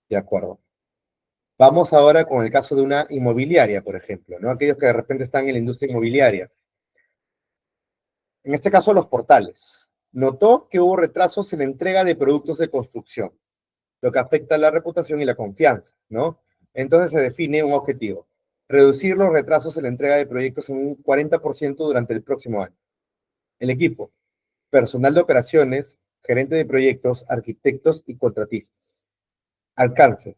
De acuerdo. Vamos ahora con el caso de una inmobiliaria, por ejemplo, ¿no? Aquellos que de repente están en la industria inmobiliaria. En este caso, los portales. Notó que hubo retrasos en la entrega de productos de construcción, lo que afecta la reputación y la confianza, ¿no? Entonces se define un objetivo, reducir los retrasos en la entrega de proyectos en un 40% durante el próximo año. El equipo, personal de operaciones, gerente de proyectos, arquitectos y contratistas. Alcance,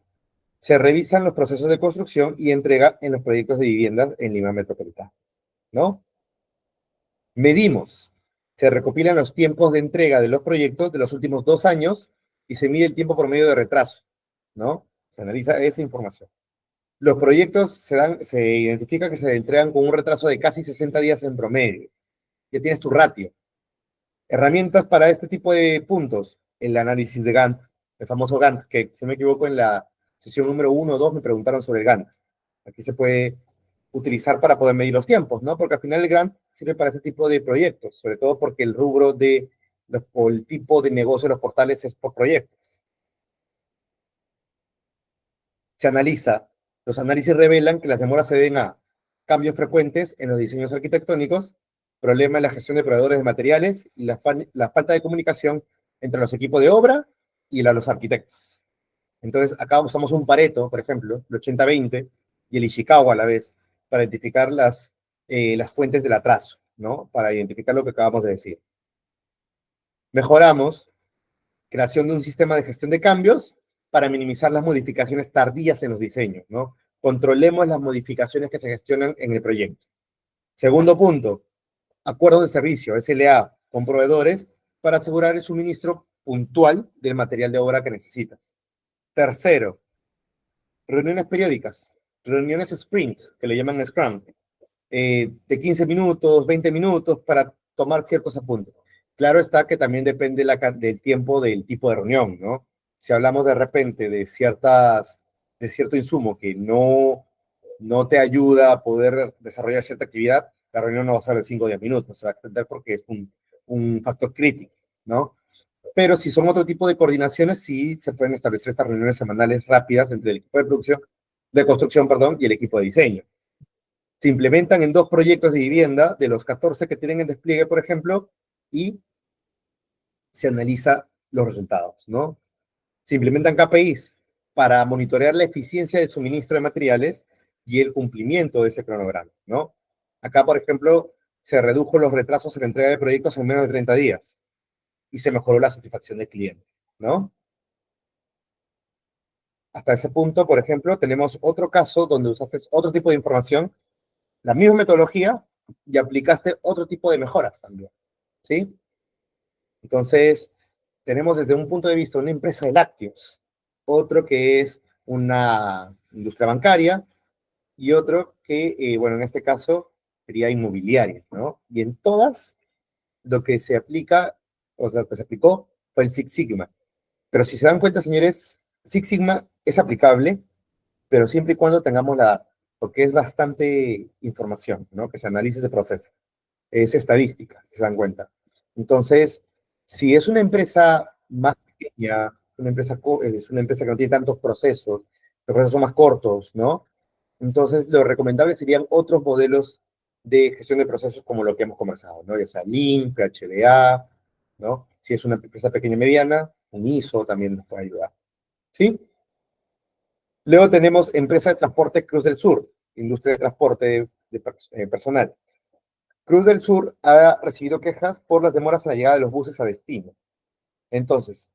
se revisan los procesos de construcción y entrega en los proyectos de viviendas en Lima Metropolitana, ¿no? Medimos, se recopilan los tiempos de entrega de los proyectos de los últimos 2 años y se mide el tiempo promedio de retraso, ¿no? Se analiza esa información. Los proyectos se identifica que se entregan con un retraso de casi 60 días en promedio. Ya tienes tu ratio. Herramientas para este tipo de puntos. El análisis de Gantt, el famoso Gantt, que si no me equivoco en la sesión número 1 o 2 me preguntaron sobre el Gantt. Aquí se puede utilizar para poder medir los tiempos, ¿no? Porque al final el Gantt sirve para este tipo de proyectos, sobre todo porque el rubro de o el tipo de negocio de los portales es por proyecto. Se analiza, los análisis revelan que las demoras se deben a cambios frecuentes en los diseños arquitectónicos, problema en la gestión de proveedores de materiales y la falta de comunicación entre los equipos de obra y los arquitectos. Entonces, acá usamos un Pareto, por ejemplo, el 80-20, y el Ishikawa a la vez, para identificar las fuentes del atraso, ¿no? Para identificar lo que acabamos de decir. Mejoramos creación de un sistema de gestión de cambios para minimizar las modificaciones tardías en los diseños, ¿no? Controlemos las modificaciones que se gestionan en el proyecto. Segundo punto, acuerdos de servicio, SLA, con proveedores para asegurar el suministro puntual del material de obra que necesitas. Tercero, reuniones periódicas, reuniones sprint, que le llaman Scrum, de 15 minutos, 20 minutos para tomar ciertos apuntes. Claro está que también depende del tiempo del tipo de reunión, ¿no? Si hablamos de repente de cierto insumo que no te ayuda a poder desarrollar cierta actividad, la reunión no va a ser de 5 o 10 minutos, se va a extender porque es un factor crítico, ¿no? Pero si son otro tipo de coordinaciones, sí se pueden establecer estas reuniones semanales rápidas entre el equipo de construcción, perdón, y el equipo de diseño. Se implementan en 2 proyectos de vivienda, de los 14 que tienen en despliegue, por ejemplo, y se analiza los resultados, ¿no? Se implementan KPIs para monitorear la eficiencia del suministro de materiales y el cumplimiento de ese cronograma, ¿no? Acá, por ejemplo, se redujo los retrasos en la entrega de proyectos en menos de 30 días y se mejoró la satisfacción del cliente, ¿no? Hasta ese punto, por ejemplo, tenemos otro caso donde usaste otro tipo de información, la misma metodología, y aplicaste otro tipo de mejoras también, ¿sí? Entonces, tenemos desde un punto de vista una empresa de lácteos, otro que es una industria bancaria y otro que, bueno, en este caso sería inmobiliaria, ¿no? Y en todas lo que se aplica, o sea, lo que se aplicó fue el Six Sigma. Pero si se dan cuenta, señores, Six Sigma es aplicable, pero siempre y cuando tengamos la data, porque es bastante información, ¿no? Que se analice ese proceso. Es estadística, si se dan cuenta. Entonces, si es una empresa más pequeña, es una empresa que no tiene tantos procesos, los procesos son más cortos, ¿no? Entonces, lo recomendable serían otros modelos de gestión de procesos como lo que hemos conversado, ¿no? Ya sea Lean, PHDA, ¿no? Si es una empresa pequeña y mediana, un ISO también nos puede ayudar, ¿sí? Luego tenemos empresa de transporte Cruz del Sur, industria de transporte personal. Cruz del Sur ha recibido quejas por las demoras en la llegada de los buses a destino. Entonces,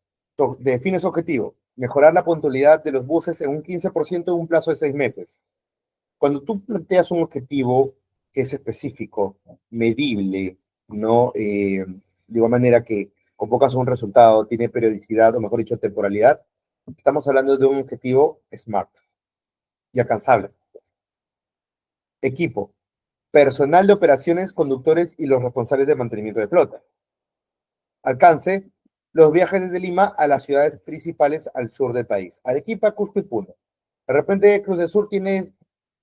define su objetivo, mejorar la puntualidad de los buses en un 15% en un plazo de 6 meses. Cuando tú planteas un objetivo que es específico, medible, ¿no? De igual manera que convocas un resultado, tiene periodicidad, o mejor dicho, temporalidad, estamos hablando de un objetivo SMART y alcanzable. Equipo, personal de operaciones, conductores y los responsables de mantenimiento de flota. Alcance, los viajes desde Lima a las ciudades principales al sur del país, Arequipa, Cusco y Puno. De repente Cruz del Sur tiene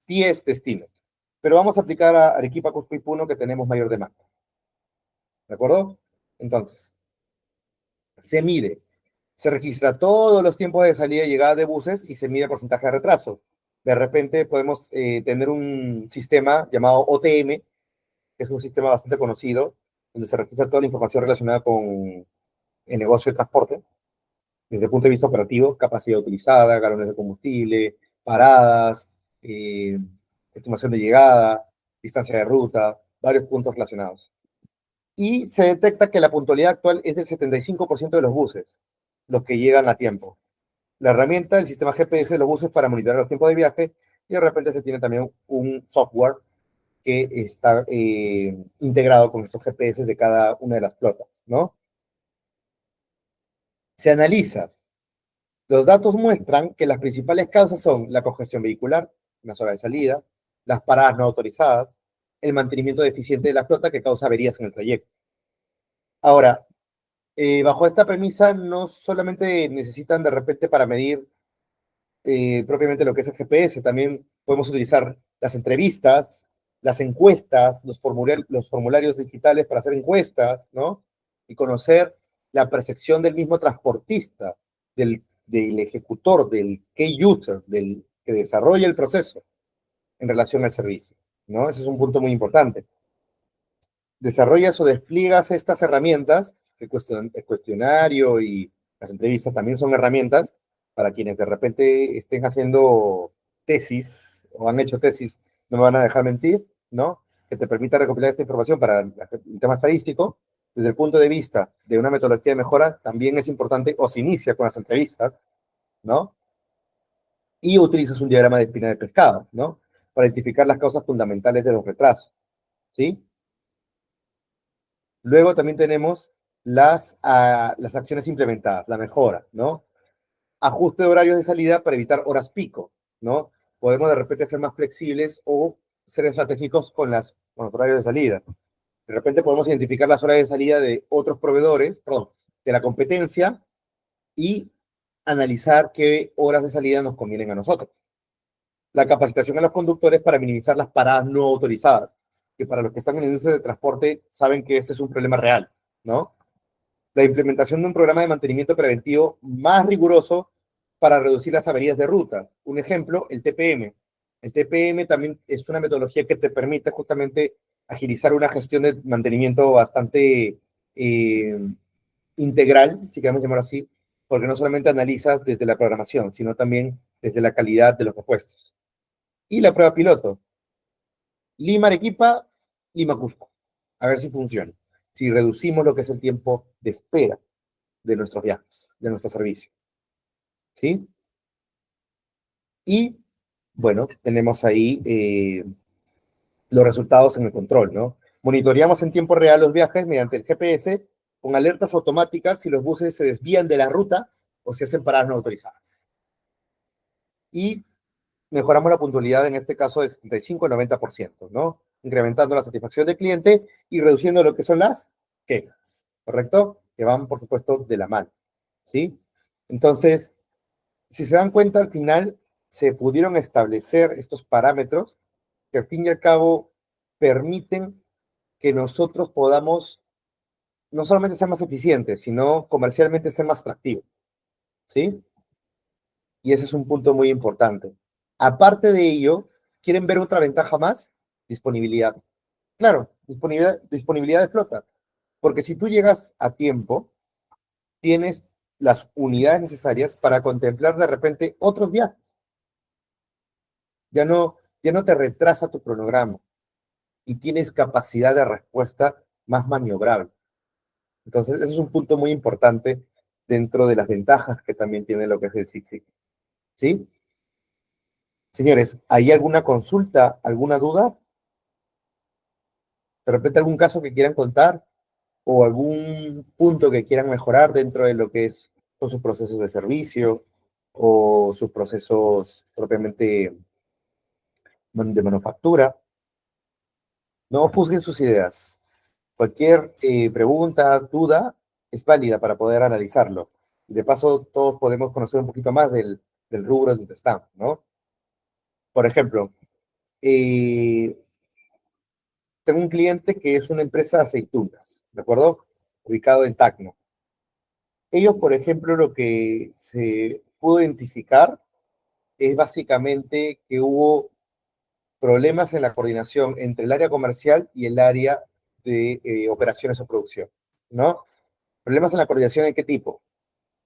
10 destinos, pero vamos a aplicar a Arequipa, Cusco y Puno que tenemos mayor demanda. ¿De acuerdo? Entonces, se mide, se registra todos los tiempos de salida y llegada de buses y se mide el porcentaje de retrasos. De repente podemos tener un sistema llamado OTM, que es un sistema bastante conocido, donde se registra toda la información relacionada con el negocio de transporte, desde el punto de vista operativo, capacidad utilizada, galones de combustible, paradas, estimación de llegada, distancia de ruta, varios puntos relacionados. Y se detecta que la puntualidad actual es del 75% de los buses, los que llegan a tiempo. La herramienta, el sistema GPS de los buses para monitorear los tiempos de viaje, y de repente se tiene también un software que está integrado con estos GPS de cada una de las flotas, ¿no? Se analiza. Los datos muestran que las principales causas son la congestión vehicular, las horas de salida, las paradas no autorizadas, el mantenimiento deficiente de la flota que causa averías en el trayecto. Ahora, bajo esta premisa, no solamente necesitan de repente para medir propiamente lo que es el GPS, también podemos utilizar las entrevistas, las encuestas, los formularios digitales para hacer encuestas, ¿no? Y conocer la percepción del mismo transportista, del ejecutor, del key user, del que desarrolla el proceso en relación al servicio, ¿no? Ese es un punto muy importante. Desarrollas o despliegas estas herramientas, el cuestionario y las entrevistas también son herramientas para quienes de repente estén haciendo tesis o han hecho tesis, no me van a dejar mentir, ¿no? Que te permita recopilar esta información para el tema estadístico. Desde el punto de vista de una metodología de mejora, también es importante o se inicia con las entrevistas, ¿no? Y utilizas un diagrama de espina de pescado, ¿no? Para identificar las causas fundamentales de los retrasos, ¿sí? Luego también tenemos las acciones implementadas, la mejora, ¿no? Ajuste de horarios de salida para evitar horas pico, ¿no? Podemos de repente ser más flexibles o ser estratégicos con los horarios de salida. De repente podemos identificar las horas de salida de otros proveedores, perdón, de la competencia y analizar qué horas de salida nos convienen a nosotros. La capacitación a los conductores para minimizar las paradas no autorizadas, que para los que están en la industria de transporte saben que este es un problema real, ¿no? La implementación de un programa de mantenimiento preventivo más riguroso para reducir las averías de ruta. Un ejemplo, el TPM. El TPM también es una metodología que te permite justamente agilizar una gestión de mantenimiento bastante integral, si queremos llamarlo así, porque no solamente analizas desde la programación, sino también desde la calidad de los repuestos. Y la prueba piloto. Lima Arequipa, Lima Cusco. A ver si funciona. Si reducimos lo que es el tiempo de espera de nuestros viajes, de nuestro servicio. ¿Sí? Y, bueno, tenemos ahí los resultados en el control, ¿no? Monitoreamos en tiempo real los viajes mediante el GPS con alertas automáticas si los buses se desvían de la ruta o si hacen paradas no autorizadas. Y mejoramos la puntualidad en este caso de 75 a 90%, ¿no? Incrementando la satisfacción del cliente y reduciendo lo que son las quejas, ¿correcto? Que van, por supuesto, de la mano, ¿sí? Entonces, si se dan cuenta, al final se pudieron establecer estos parámetros que al fin y al cabo permiten que nosotros podamos no solamente ser más eficientes, sino comercialmente ser más atractivos, ¿sí? Y ese es un punto muy importante. Aparte de ello, ¿quieren ver otra ventaja más? Disponibilidad. Claro, disponibilidad de flota. Porque si tú llegas a tiempo, tienes las unidades necesarias para contemplar de repente otros viajes. Ya no te retrasa tu cronograma y tienes capacidad de respuesta más maniobrable. Entonces, ese es un punto muy importante dentro de las ventajas que también tiene lo que es el Six Sigma. ¿Sí? Señores, ¿hay alguna consulta, alguna duda? ¿De repente algún caso que quieran contar o algún punto que quieran mejorar dentro de lo que es con sus procesos de servicio o sus procesos propiamente de manufactura? No juzguen sus ideas. Cualquier pregunta, duda, es válida para poder analizarlo. Y de paso, todos podemos conocer un poquito más del rubro donde estamos, ¿no? Por ejemplo, eh, tengo un cliente que es una empresa de aceitunas, ¿de acuerdo? Ubicado en Tacna. Ellos, por ejemplo, lo que se pudo identificar es básicamente que hubo problemas en la coordinación entre el área comercial y el área de operaciones o producción, ¿no? Problemas en la coordinación, ¿de qué tipo?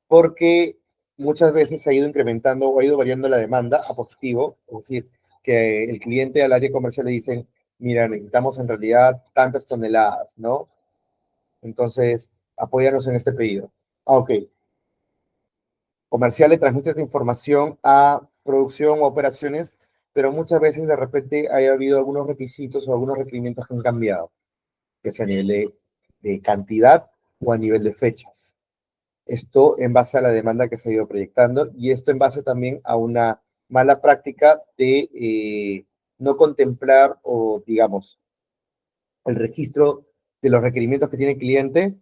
Porque muchas veces se ha ido incrementando o ha ido variando la demanda a positivo, es decir, que el cliente al área comercial le dicen, mira, necesitamos en realidad tantas toneladas, ¿no? Entonces, apóyanos en este pedido. Ah, ok. Comercial le transmite esta información a producción o operaciones, pero muchas veces de repente haya habido algunos requisitos o algunos requerimientos que han cambiado, que sea a nivel de cantidad o a nivel de fechas. Esto en base a la demanda que se ha ido proyectando y esto en base también a una mala práctica de no contemplar o, digamos, el registro de los requerimientos que tiene el cliente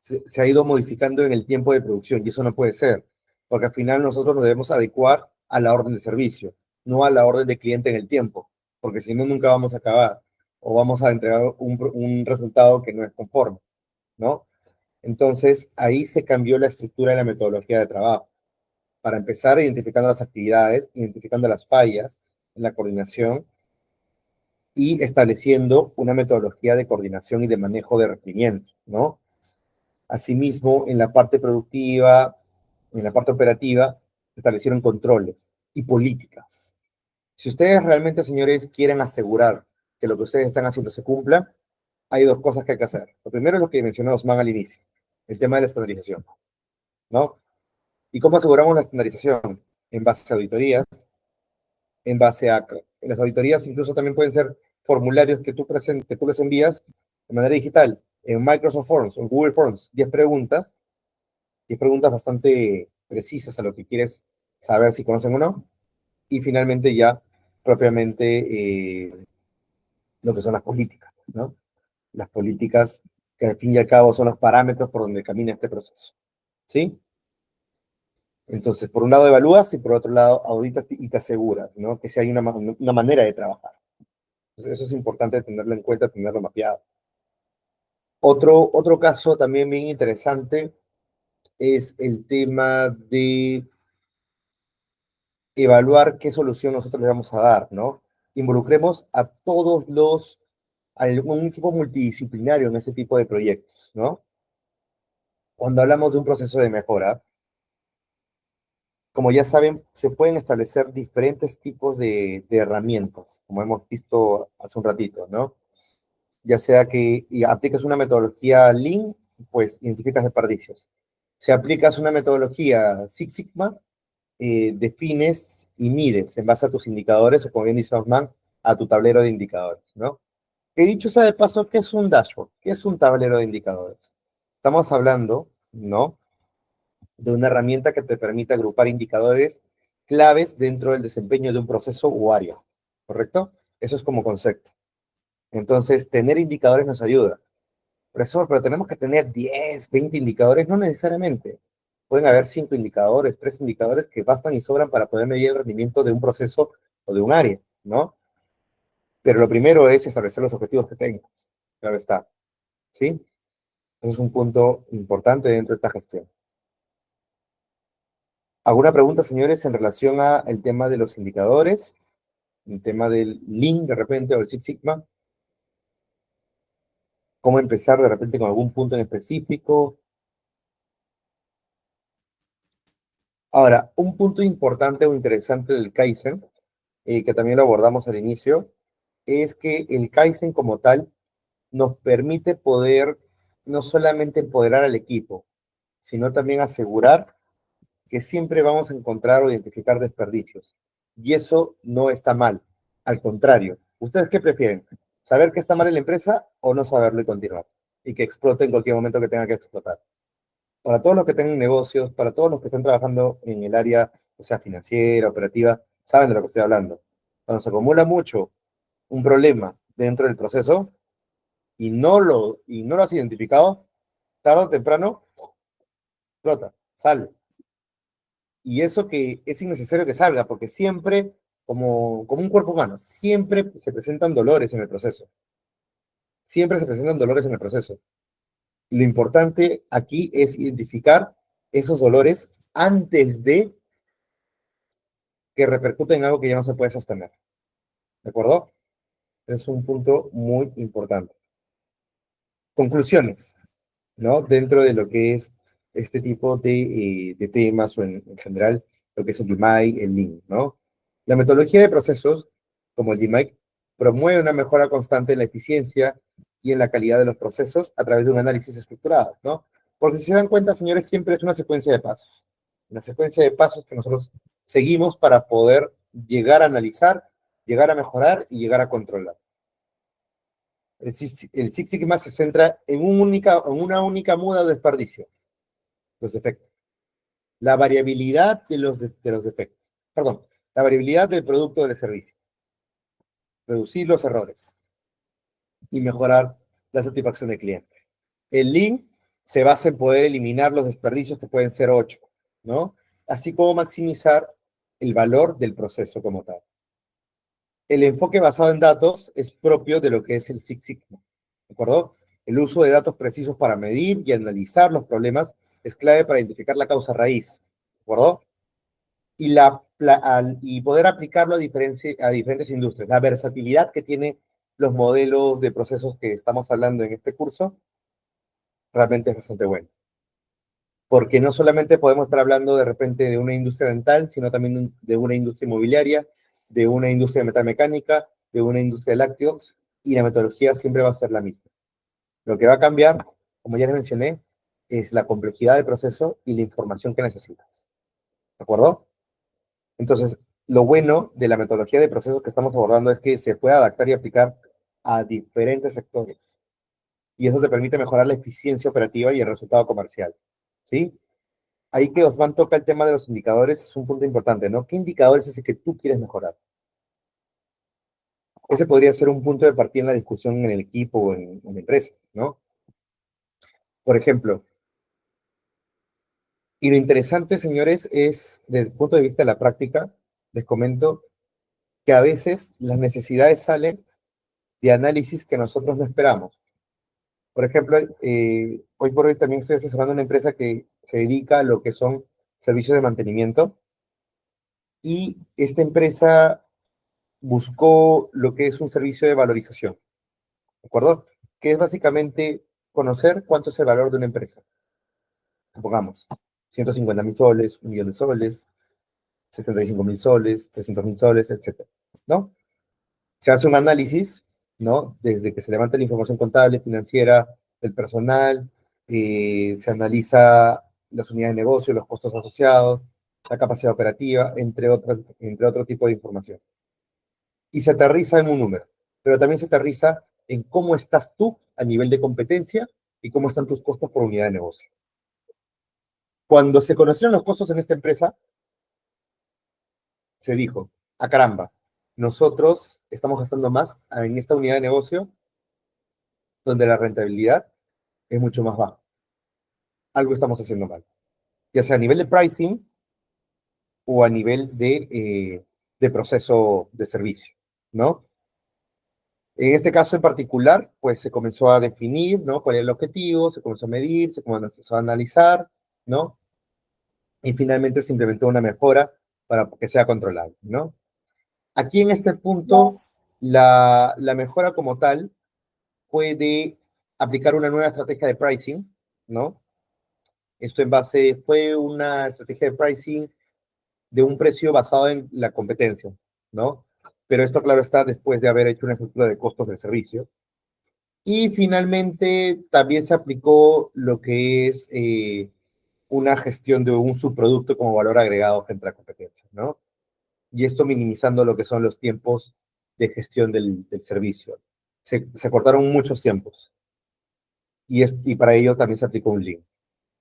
se ha ido modificando en el tiempo de producción y eso no puede ser, porque al final nosotros nos debemos adecuar a la orden de servicio, no a la orden de cliente en el tiempo, porque si no, nunca vamos a acabar o vamos a entregar un resultado que no es conforme, ¿no? Entonces, ahí se cambió la estructura de la metodología de trabajo. Para empezar, identificando las actividades, identificando las fallas en la coordinación y estableciendo una metodología de coordinación y de manejo de requerimientos, ¿no? Asimismo, en la parte productiva, en la parte operativa, se establecieron controles y políticas. Si ustedes realmente, señores, quieren asegurar que lo que ustedes están haciendo se cumpla, hay dos cosas que hay que hacer. Lo primero es lo que mencionó Osman al inicio, el tema de la estandarización, ¿no? ¿Y cómo aseguramos la estandarización? En base a auditorías, en base a... Las auditorías incluso también pueden ser formularios que tú les envías de manera digital, en Microsoft Forms o en Google Forms, 10 preguntas bastante precisas a lo que quieres saber si conocen o no, y finalmente ya propiamente lo que son las políticas, ¿no? Las políticas que al fin y al cabo son los parámetros por donde camina este proceso, ¿sí? Entonces, por un lado evalúas y por otro lado auditas y te aseguras, ¿no? Que si hay una manera de trabajar. Entonces, eso es importante tenerlo en cuenta, tenerlo mapeado. Otro caso también bien interesante es el tema de evaluar qué solución nosotros le vamos a dar, ¿no? Involucremos a algún equipo multidisciplinario en ese tipo de proyectos, ¿no? Cuando hablamos de un proceso de mejora, como ya saben, se pueden establecer diferentes tipos de herramientas, como hemos visto hace un ratito, ¿no? Ya sea que aplicas una metodología Lean, pues identificas desperdicios. Si aplicas una metodología Six Sigma, defines y mides en base a tus indicadores, o como bien dice Osman, a tu tablero de indicadores, ¿no? He dicho sea de paso, ¿qué es un dashboard? ¿Qué es un tablero de indicadores? Estamos hablando, ¿no? De una herramienta que te permite agrupar indicadores claves dentro del desempeño de un proceso o área, ¿correcto? Eso es como concepto. Entonces, tener indicadores nos ayuda. Profesor, pero tenemos que tener 10, 20 indicadores, no necesariamente. Pueden haber 5 indicadores, 3 indicadores que bastan y sobran para poder medir el rendimiento de un proceso o de un área, ¿no? Pero lo primero es establecer los objetivos que tengas. Claro está, ¿sí? Eso es un punto importante dentro de esta gestión. ¿Alguna pregunta, señores, en relación al tema de los indicadores? El tema del Lean, de repente, o el Six Sigma. ¿Cómo empezar de repente con algún punto en específico? Ahora, un punto importante o interesante del Kaizen, que también lo abordamos al inicio, es que el Kaizen como tal nos permite poder no solamente empoderar al equipo, sino también asegurar que siempre vamos a encontrar o identificar desperdicios. Y eso no está mal. Al contrario, ¿ustedes qué prefieren? ¿Saber que está mal en la empresa o no saberlo y continuar? Y que explote en cualquier momento que tenga que explotar. Para todos los que tengan negocios, para todos los que están trabajando en el área, o sea, financiera, operativa, saben de lo que estoy hablando. Cuando se acumula mucho un problema dentro del proceso y no lo has identificado, tarde o temprano, explota, sale. Y eso que es innecesario que salga, porque siempre, como un cuerpo humano, siempre se presentan dolores en el proceso. Siempre se presentan dolores en el proceso. Lo importante aquí es identificar esos dolores antes de que repercuten en algo que ya no se puede sostener. ¿De acuerdo? Es un punto muy importante. Conclusiones, ¿no? Dentro de lo que es este tipo de temas o en general lo que es el DMAIC, el Lean, ¿no? La metodología de procesos, como el DMAIC, promueve una mejora constante en la eficiencia y en la calidad de los procesos a través de un análisis estructurado, ¿no? Porque si se dan cuenta, señores, siempre es una secuencia de pasos. Una secuencia de pasos que nosotros seguimos para poder llegar a analizar, llegar a mejorar y llegar a controlar. El Six Sigma se centra en una única muda de desperdicio, los defectos. La variabilidad de los defectos. Perdón, la variabilidad del producto o del servicio. Reducir los errores y mejorar la satisfacción del cliente. El Lean se basa en poder eliminar los desperdicios que pueden ser 8, ¿no? Así como maximizar el valor del proceso como tal. El enfoque basado en datos es propio de lo que es el Six Sigma, ¿de acuerdo? El uso de datos precisos para medir y analizar los problemas es clave para identificar la causa raíz, ¿de acuerdo? Y poder aplicarlo a diferentes industrias. La versatilidad que tiene los modelos de procesos que estamos hablando en este curso realmente es bastante buena. Porque no solamente podemos estar hablando de repente de una industria dental, sino también de una industria inmobiliaria, de una industria de metalmecánica, de una industria de lácteos, y la metodología siempre va a ser la misma. Lo que va a cambiar, como ya les mencioné, es la complejidad del proceso y la información que necesitas. ¿De acuerdo? Entonces, lo bueno de la metodología de procesos que estamos abordando es que se puede adaptar y aplicar a diferentes sectores. Y eso te permite mejorar la eficiencia operativa y el resultado comercial. ¿Sí? Ahí que Osman toca el tema de los indicadores, es un punto importante, ¿no? ¿Qué indicadores es el que tú quieres mejorar? Ese podría ser un punto de partida en la discusión en el equipo o en la empresa, ¿no? Por ejemplo, y lo interesante, señores, es, desde el punto de vista de la práctica, les comento que a veces las necesidades salen de análisis que nosotros no esperamos. Por ejemplo, hoy por hoy también estoy asesorando una empresa que se dedica a lo que son servicios de mantenimiento y esta empresa buscó lo que es un servicio de valorización, ¿de acuerdo? Que es básicamente conocer cuánto es el valor de una empresa. Supongamos, 150.000 soles, 1 millón de soles, 75.000 soles, 300.000 soles, etcétera, ¿no? Se hace un análisis, ¿no? Desde que se levanta la información contable, financiera, del personal, se analiza las unidades de negocio, los costos asociados, la capacidad operativa, entre otro tipo de información. Y se aterriza en un número, pero también se aterriza en cómo estás tú a nivel de competencia y cómo están tus costos por unidad de negocio. Cuando se conocieron los costos en esta empresa, se dijo, a caramba, nosotros estamos gastando más en esta unidad de negocio donde la rentabilidad es mucho más baja. Algo estamos haciendo mal, ya sea a nivel de pricing o a nivel de proceso de servicio, ¿no? En este caso en particular, pues se comenzó a definir, ¿no? Cuál era el objetivo, se comenzó a medir, se comenzó a analizar, ¿no? Y finalmente se implementó una mejora para que sea controlable, ¿no? Aquí en este punto, la mejora como tal fue de aplicar una nueva estrategia de pricing, ¿no? Esto fue una estrategia de pricing de un precio basado en la competencia, ¿no? Pero esto, claro, está después de haber hecho una estructura de costos del servicio. Y finalmente también se aplicó lo que es una gestión de un subproducto como valor agregado frente a la competencia, ¿no? Y esto minimizando lo que son los tiempos de gestión del servicio. Se cortaron muchos tiempos y para ello también se aplicó un Lean.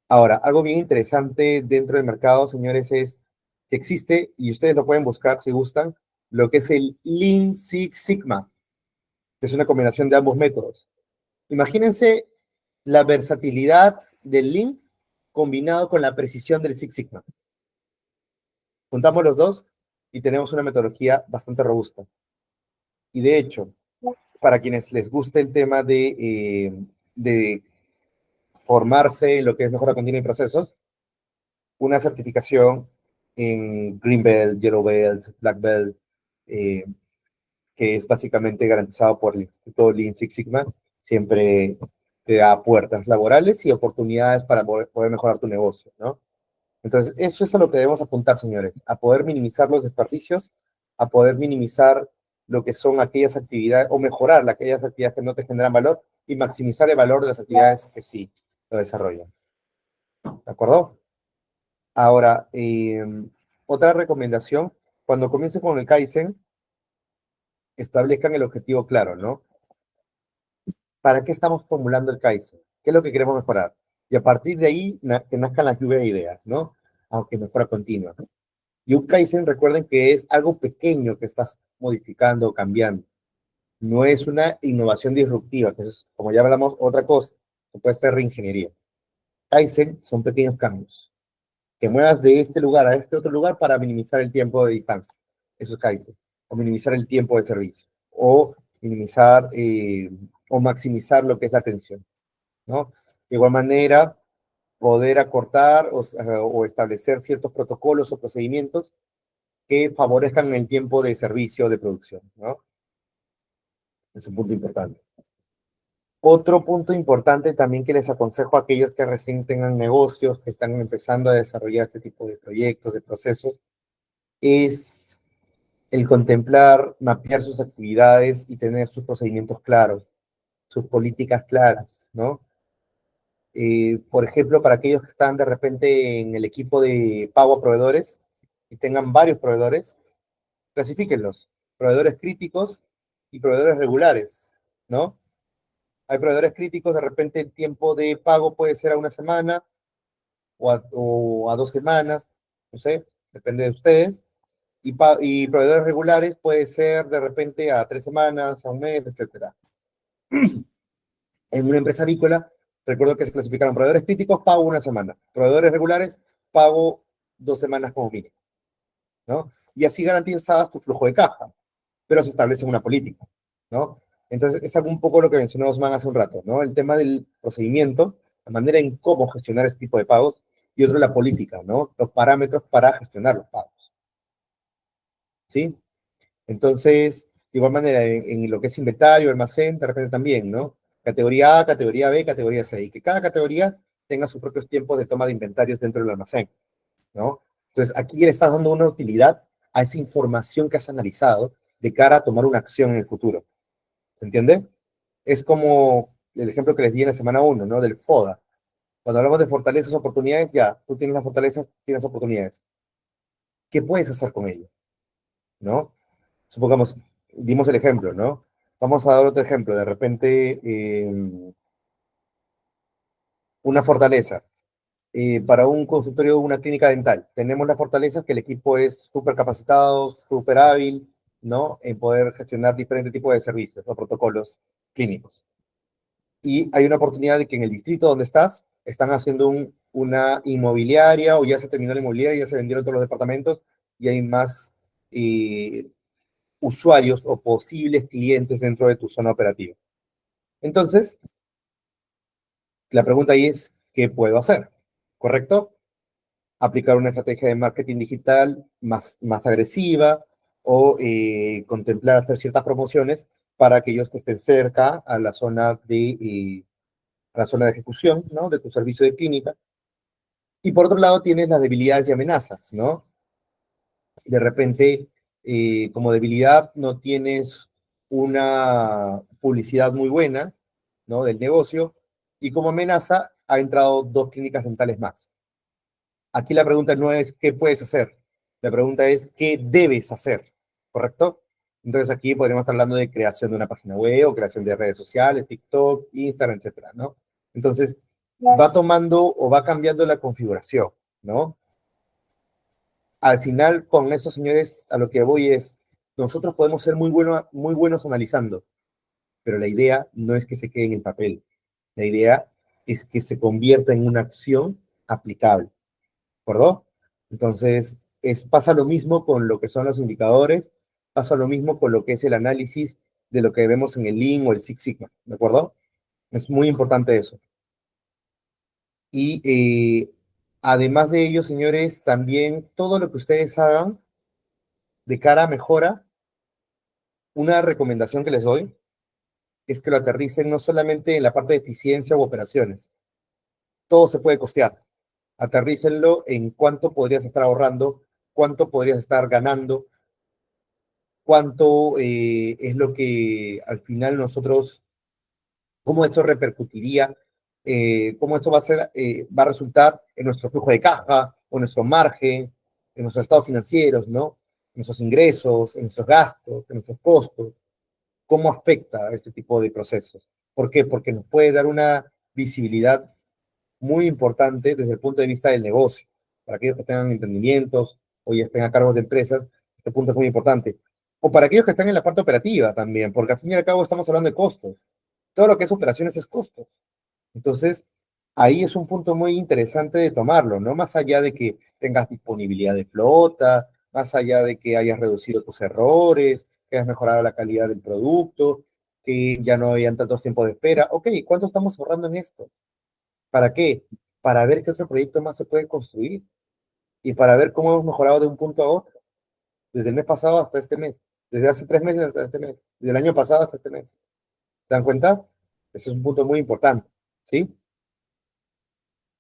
Ahora, algo bien interesante dentro del mercado, señores, es que existe, y ustedes lo pueden buscar si gustan, lo que es el Lean Six Sigma, que es una combinación de ambos métodos. Imagínense la versatilidad del Lean combinado con la precisión del Six Sigma. Juntamos los dos y tenemos una metodología bastante robusta. Y de hecho, para quienes les guste el tema de formarse en lo que es mejora continua y procesos, una certificación en Green Belt, Yellow Belt, Black Belt, eh, que es básicamente garantizado por el Instituto Lean Six Sigma, siempre te da puertas laborales y oportunidades para poder mejorar tu negocio, ¿no? Entonces, eso es a lo que debemos apuntar, señores, a poder minimizar los desperdicios, a poder minimizar lo que son aquellas actividades, o mejorar aquellas actividades que no te generan valor y maximizar el valor de las actividades que sí lo desarrollan. ¿De acuerdo? Ahora, otra recomendación, cuando comiencen con el Kaizen, establezcan el objetivo claro, ¿no? ¿Para qué estamos formulando el Kaizen? ¿Qué es lo que queremos mejorar? Y a partir de ahí, que nazcan las lluvia de ideas, ¿no? Aunque mejora continua, ¿no? Y un Kaizen, recuerden que es algo pequeño que estás modificando o cambiando. No es una innovación disruptiva, que es, como ya hablamos, otra cosa, que puede ser reingeniería. Kaizen son pequeños cambios. Que muevas de este lugar a este otro lugar para minimizar el tiempo de distancia. Eso es Kaizen. O minimizar el tiempo de servicio. O minimizar o maximizar lo que es la atención. ¿no? De igual manera, poder acortar o establecer ciertos protocolos o procedimientos que favorezcan el tiempo de servicio de producción, ¿no? Es un punto importante. Otro punto importante también que les aconsejo a aquellos que recién tengan negocios, que están empezando a desarrollar este tipo de proyectos, de procesos, es el contemplar, mapear sus actividades y tener sus procedimientos claros, sus políticas claras, ¿no? Por ejemplo, para aquellos que están de repente en el equipo de pago a proveedores y tengan varios proveedores, clasifíquenlos, proveedores críticos y proveedores regulares, ¿no? Hay proveedores críticos, de repente el tiempo de pago puede ser a una semana o a 2 semanas, no sé, depende de ustedes. Y proveedores regulares puede ser de repente a 3 semanas, a un mes, etcétera. En una empresa avícola, recuerdo que se clasificaron proveedores críticos, pago una semana. Proveedores regulares, pago 2 semanas como mínimo, ¿no? Y así garantizabas tu flujo de caja, pero se establece una política, ¿no? Entonces, es algo un poco lo que mencionó Osman hace un rato, ¿no? El tema del procedimiento, la manera en cómo gestionar este tipo de pagos, y otro la política, ¿no? Los parámetros para gestionar los pagos, ¿sí? Entonces, de igual manera, en lo que es inventario, almacén, de repente también, ¿no? Categoría A, categoría B, categoría C, y que cada categoría tenga sus propios tiempos de toma de inventarios dentro del almacén, ¿no? Entonces, aquí le estás dando una utilidad a esa información que has analizado de cara a tomar una acción en el futuro. ¿Se entiende? Es como el ejemplo que les di en la semana uno, ¿no? Del FODA. Cuando hablamos de fortalezas, oportunidades, ya, tú tienes las fortalezas, tienes oportunidades. ¿Qué puedes hacer con ello? ¿No? Supongamos, dimos el ejemplo, ¿no? Vamos a dar otro ejemplo. De repente, una fortaleza. Para un consultorio, una clínica dental. Tenemos las fortalezas que el equipo es súper capacitado, súper hábil, ¿no? En poder gestionar diferentes tipos de servicios o protocolos clínicos. Y hay una oportunidad de que en el distrito donde estás están haciendo una inmobiliaria o ya se terminó la inmobiliaria, ya se vendieron todos los departamentos y hay más eh, usuarios o posibles clientes dentro de tu zona operativa. Entonces, la pregunta ahí es, ¿qué puedo hacer? ¿Correcto? Aplicar una estrategia de marketing digital más agresiva o contemplar hacer ciertas promociones para aquellos que estén cerca a la zona de ejecución, ¿no? De tu servicio de clínica. Y por otro lado tienes las debilidades y amenazas, ¿no? De repente, como debilidad no tienes una publicidad muy buena, ¿no? Del negocio, y como amenaza ha entrado 2 clínicas dentales más. Aquí la pregunta no es qué puedes hacer, la pregunta es qué debes hacer, ¿correcto? Entonces aquí podríamos estar hablando de creación de una página web o creación de redes sociales, TikTok, Instagram, etcétera, ¿no? Entonces va tomando o va cambiando la configuración, ¿no? Al final, con esos señores, a lo que voy es, nosotros podemos ser muy buenos analizando, pero la idea no es que se quede en el papel, la idea es que se convierta en una acción aplicable, ¿de acuerdo? Entonces, pasa lo mismo con lo que son los indicadores, pasa lo mismo con lo que es el análisis de lo que vemos en el Lean o el Six Sigma, ¿de acuerdo? Es muy importante eso. Y además de ello, señores, también todo lo que ustedes hagan de cara a mejora, una recomendación que les doy es que lo aterricen no solamente en la parte de eficiencia o operaciones, todo se puede costear. Aterrícenlo en cuánto podrías estar ahorrando, cuánto podrías estar ganando, cuánto es lo que al final nosotros, cómo esto repercutiría, cómo esto va a resultar en nuestro flujo de caja, o nuestro margen, en nuestros estados financieros, ¿no? En nuestros ingresos, en nuestros gastos, en nuestros costos, cómo afecta este tipo de procesos. ¿Por qué? Porque nos puede dar una visibilidad muy importante desde el punto de vista del negocio. Para aquellos que tengan emprendimientos o ya estén a cargo de empresas, este punto es muy importante. O para aquellos que están en la parte operativa también, porque al fin y al cabo estamos hablando de costos. Todo lo que es operaciones es costos. Entonces, ahí es un punto muy interesante de tomarlo, ¿no? Más allá de que tengas disponibilidad de flota, más allá de que hayas reducido tus errores, que hayas mejorado la calidad del producto, que ya no hayan tantos tiempos de espera. Ok, ¿cuánto estamos ahorrando en esto? ¿Para qué? Para ver qué otro proyecto más se puede construir y para ver cómo hemos mejorado de un punto a otro, desde el mes pasado hasta este mes, desde hace 3 meses hasta este mes, desde el año pasado hasta este mes. ¿Se dan cuenta? Ese es un punto muy importante, ¿sí?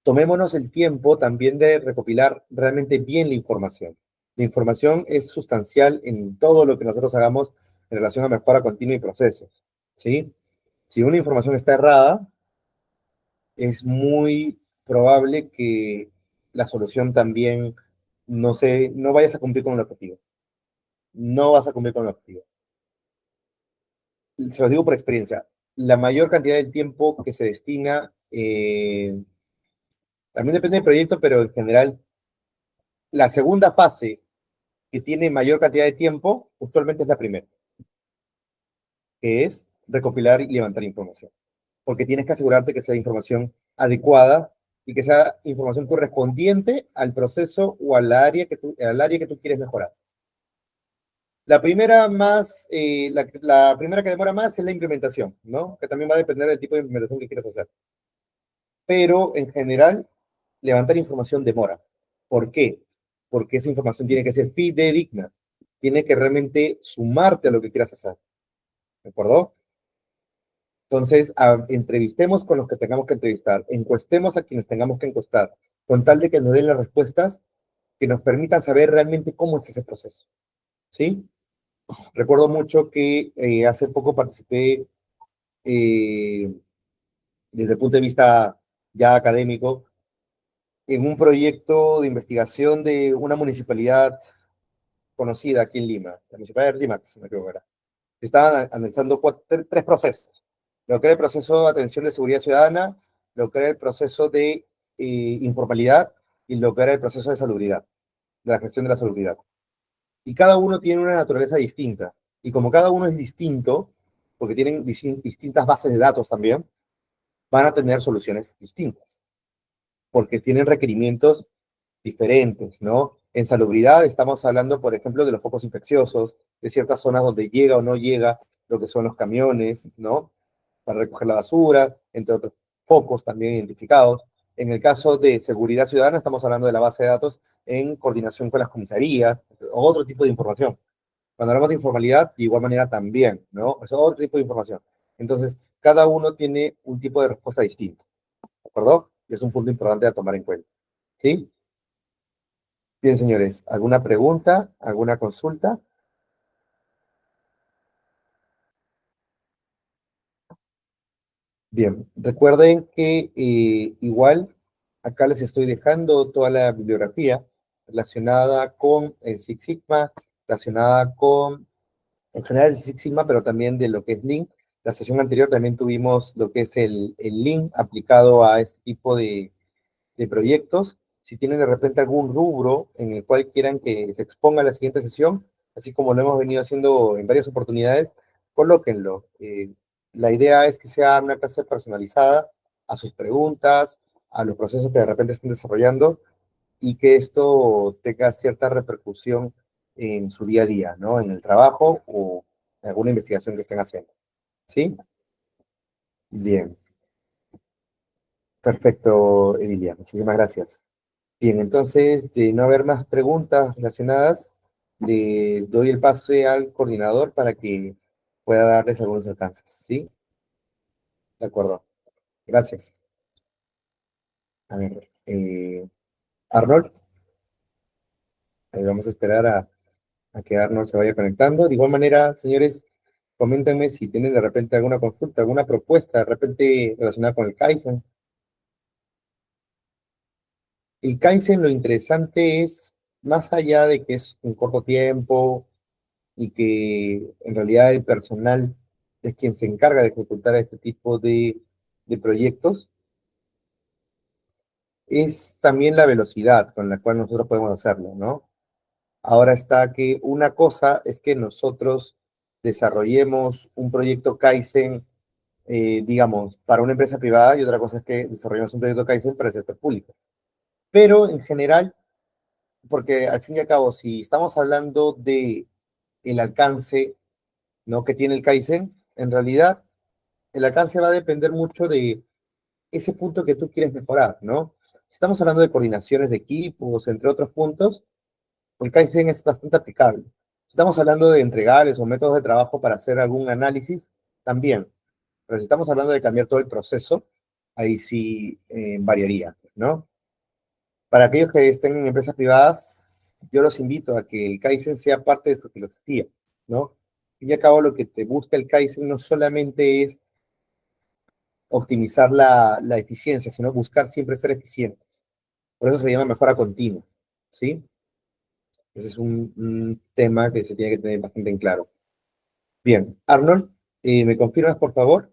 Tomémonos el tiempo también de recopilar realmente bien la información. La información es sustancial en todo lo que nosotros hagamos en relación a mejora continua y procesos, ¿sí? Si una información está errada, es muy probable que la solución también no vayas a cumplir con el objetivo. No vas a cumplir con el objetivo. Se lo digo por experiencia. La mayor cantidad del tiempo que se destina, también depende del proyecto, pero en general, la segunda fase que tiene mayor cantidad de tiempo, usualmente es la primera, que es recopilar y levantar información. Porque tienes que asegurarte que sea información adecuada y que sea información correspondiente al proceso o al área que tú quieres mejorar. La primera la primera que demora más es la implementación, ¿no? Que también va a depender del tipo de implementación que quieras hacer. Pero en general, levantar información demora. ¿Por qué? Porque esa información tiene que ser fidedigna, tiene que realmente sumarte a lo que quieras hacer, ¿de acuerdo? Entonces, entrevistemos con los que tengamos que entrevistar, encuestemos a quienes tengamos que encuestar, con tal de que nos den las respuestas que nos permitan saber realmente cómo es ese proceso, ¿sí? Recuerdo mucho que hace poco participé eh, desde el punto de vista ya académico en un proyecto de investigación de una municipalidad conocida aquí en Lima, la municipalidad de Lima, si me equivoco, era. Estaban analizando tres procesos. Lo que era el proceso de atención de seguridad ciudadana, lo que era el proceso de informalidad y lo que era el proceso de salubridad, de la gestión de la salubridad. Y cada uno tiene una naturaleza distinta. Y como cada uno es distinto, porque tienen distintas bases de datos también, van a tener soluciones distintas, porque tienen requerimientos diferentes, ¿no? En salubridad estamos hablando, por ejemplo, de los focos infecciosos, de ciertas zonas donde llega o no llega lo que son los camiones, ¿no? Para recoger la basura, entre otros focos también identificados. En el caso de seguridad ciudadana, estamos hablando de la base de datos en coordinación con las comisarías, otro tipo de información. Cuando hablamos de informalidad, de igual manera también, ¿no? Es otro tipo de información. Entonces, cada uno tiene un tipo de respuesta distinto, ¿de acuerdo? Y es un punto importante a tomar en cuenta, ¿sí? Bien, señores, ¿alguna pregunta? ¿Alguna consulta? Bien, recuerden que igual acá les estoy dejando toda la bibliografía relacionada con el Six Sigma, relacionada con, en general, el Six Sigma, pero también de lo que es Lean. La sesión anterior también tuvimos lo que es el Lean aplicado a este tipo de proyectos. Si tienen de repente algún rubro en el cual quieran que se exponga la siguiente sesión, así como lo hemos venido haciendo en varias oportunidades, colóquenlo. La idea es que sea una clase personalizada a sus preguntas, a los procesos que de repente estén desarrollando y que esto tenga cierta repercusión en su día a día, ¿no? En el trabajo o en alguna investigación que estén haciendo. ¿Sí? Bien, perfecto, Edilia. Muchísimas gracias. Bien, entonces, de no haber más preguntas relacionadas, les doy el pase al coordinador para que pueda darles algunos alcances, ¿sí? De acuerdo. Gracias. A ver, Arnold, vamos a esperar a que Arnold se vaya conectando. De igual manera, señores, coméntenme si tienen de repente alguna consulta, alguna propuesta, de repente relacionada con el Kaizen. El Kaizen, lo interesante es, más allá de que es un corto tiempo, y que en realidad el personal es quien se encarga de ejecutar este tipo de proyectos, es también la velocidad con la cual nosotros podemos hacerlo, ¿no? Ahora está que una cosa es que nosotros desarrollemos un proyecto Kaizen, digamos, para una empresa privada y otra cosa es que desarrollemos un proyecto Kaizen para el sector público. Pero en general, porque al fin y al cabo, si estamos hablando de el alcance, ¿no? Que tiene el Kaizen, en realidad el alcance va a depender mucho de ese punto que tú quieres mejorar, ¿no? Si estamos hablando de coordinaciones de equipos, entre otros puntos, el Kaizen es bastante aplicable. Si estamos hablando de entregables o métodos de trabajo para hacer algún análisis, también. Pero si estamos hablando de cambiar todo el proceso, ahí sí variaría, ¿no? Para aquellos que estén en empresas privadas, yo los invito a que el Kaizen sea parte de su filosofía, ¿no? Al fin y al cabo, lo que te busca el Kaizen no solamente es optimizar la eficiencia, sino buscar siempre ser eficientes. Por eso se llama mejora continua, ¿sí? Ese es un tema que se tiene que tener bastante en claro. Bien, Arnold, ¿me confirmas, por favor?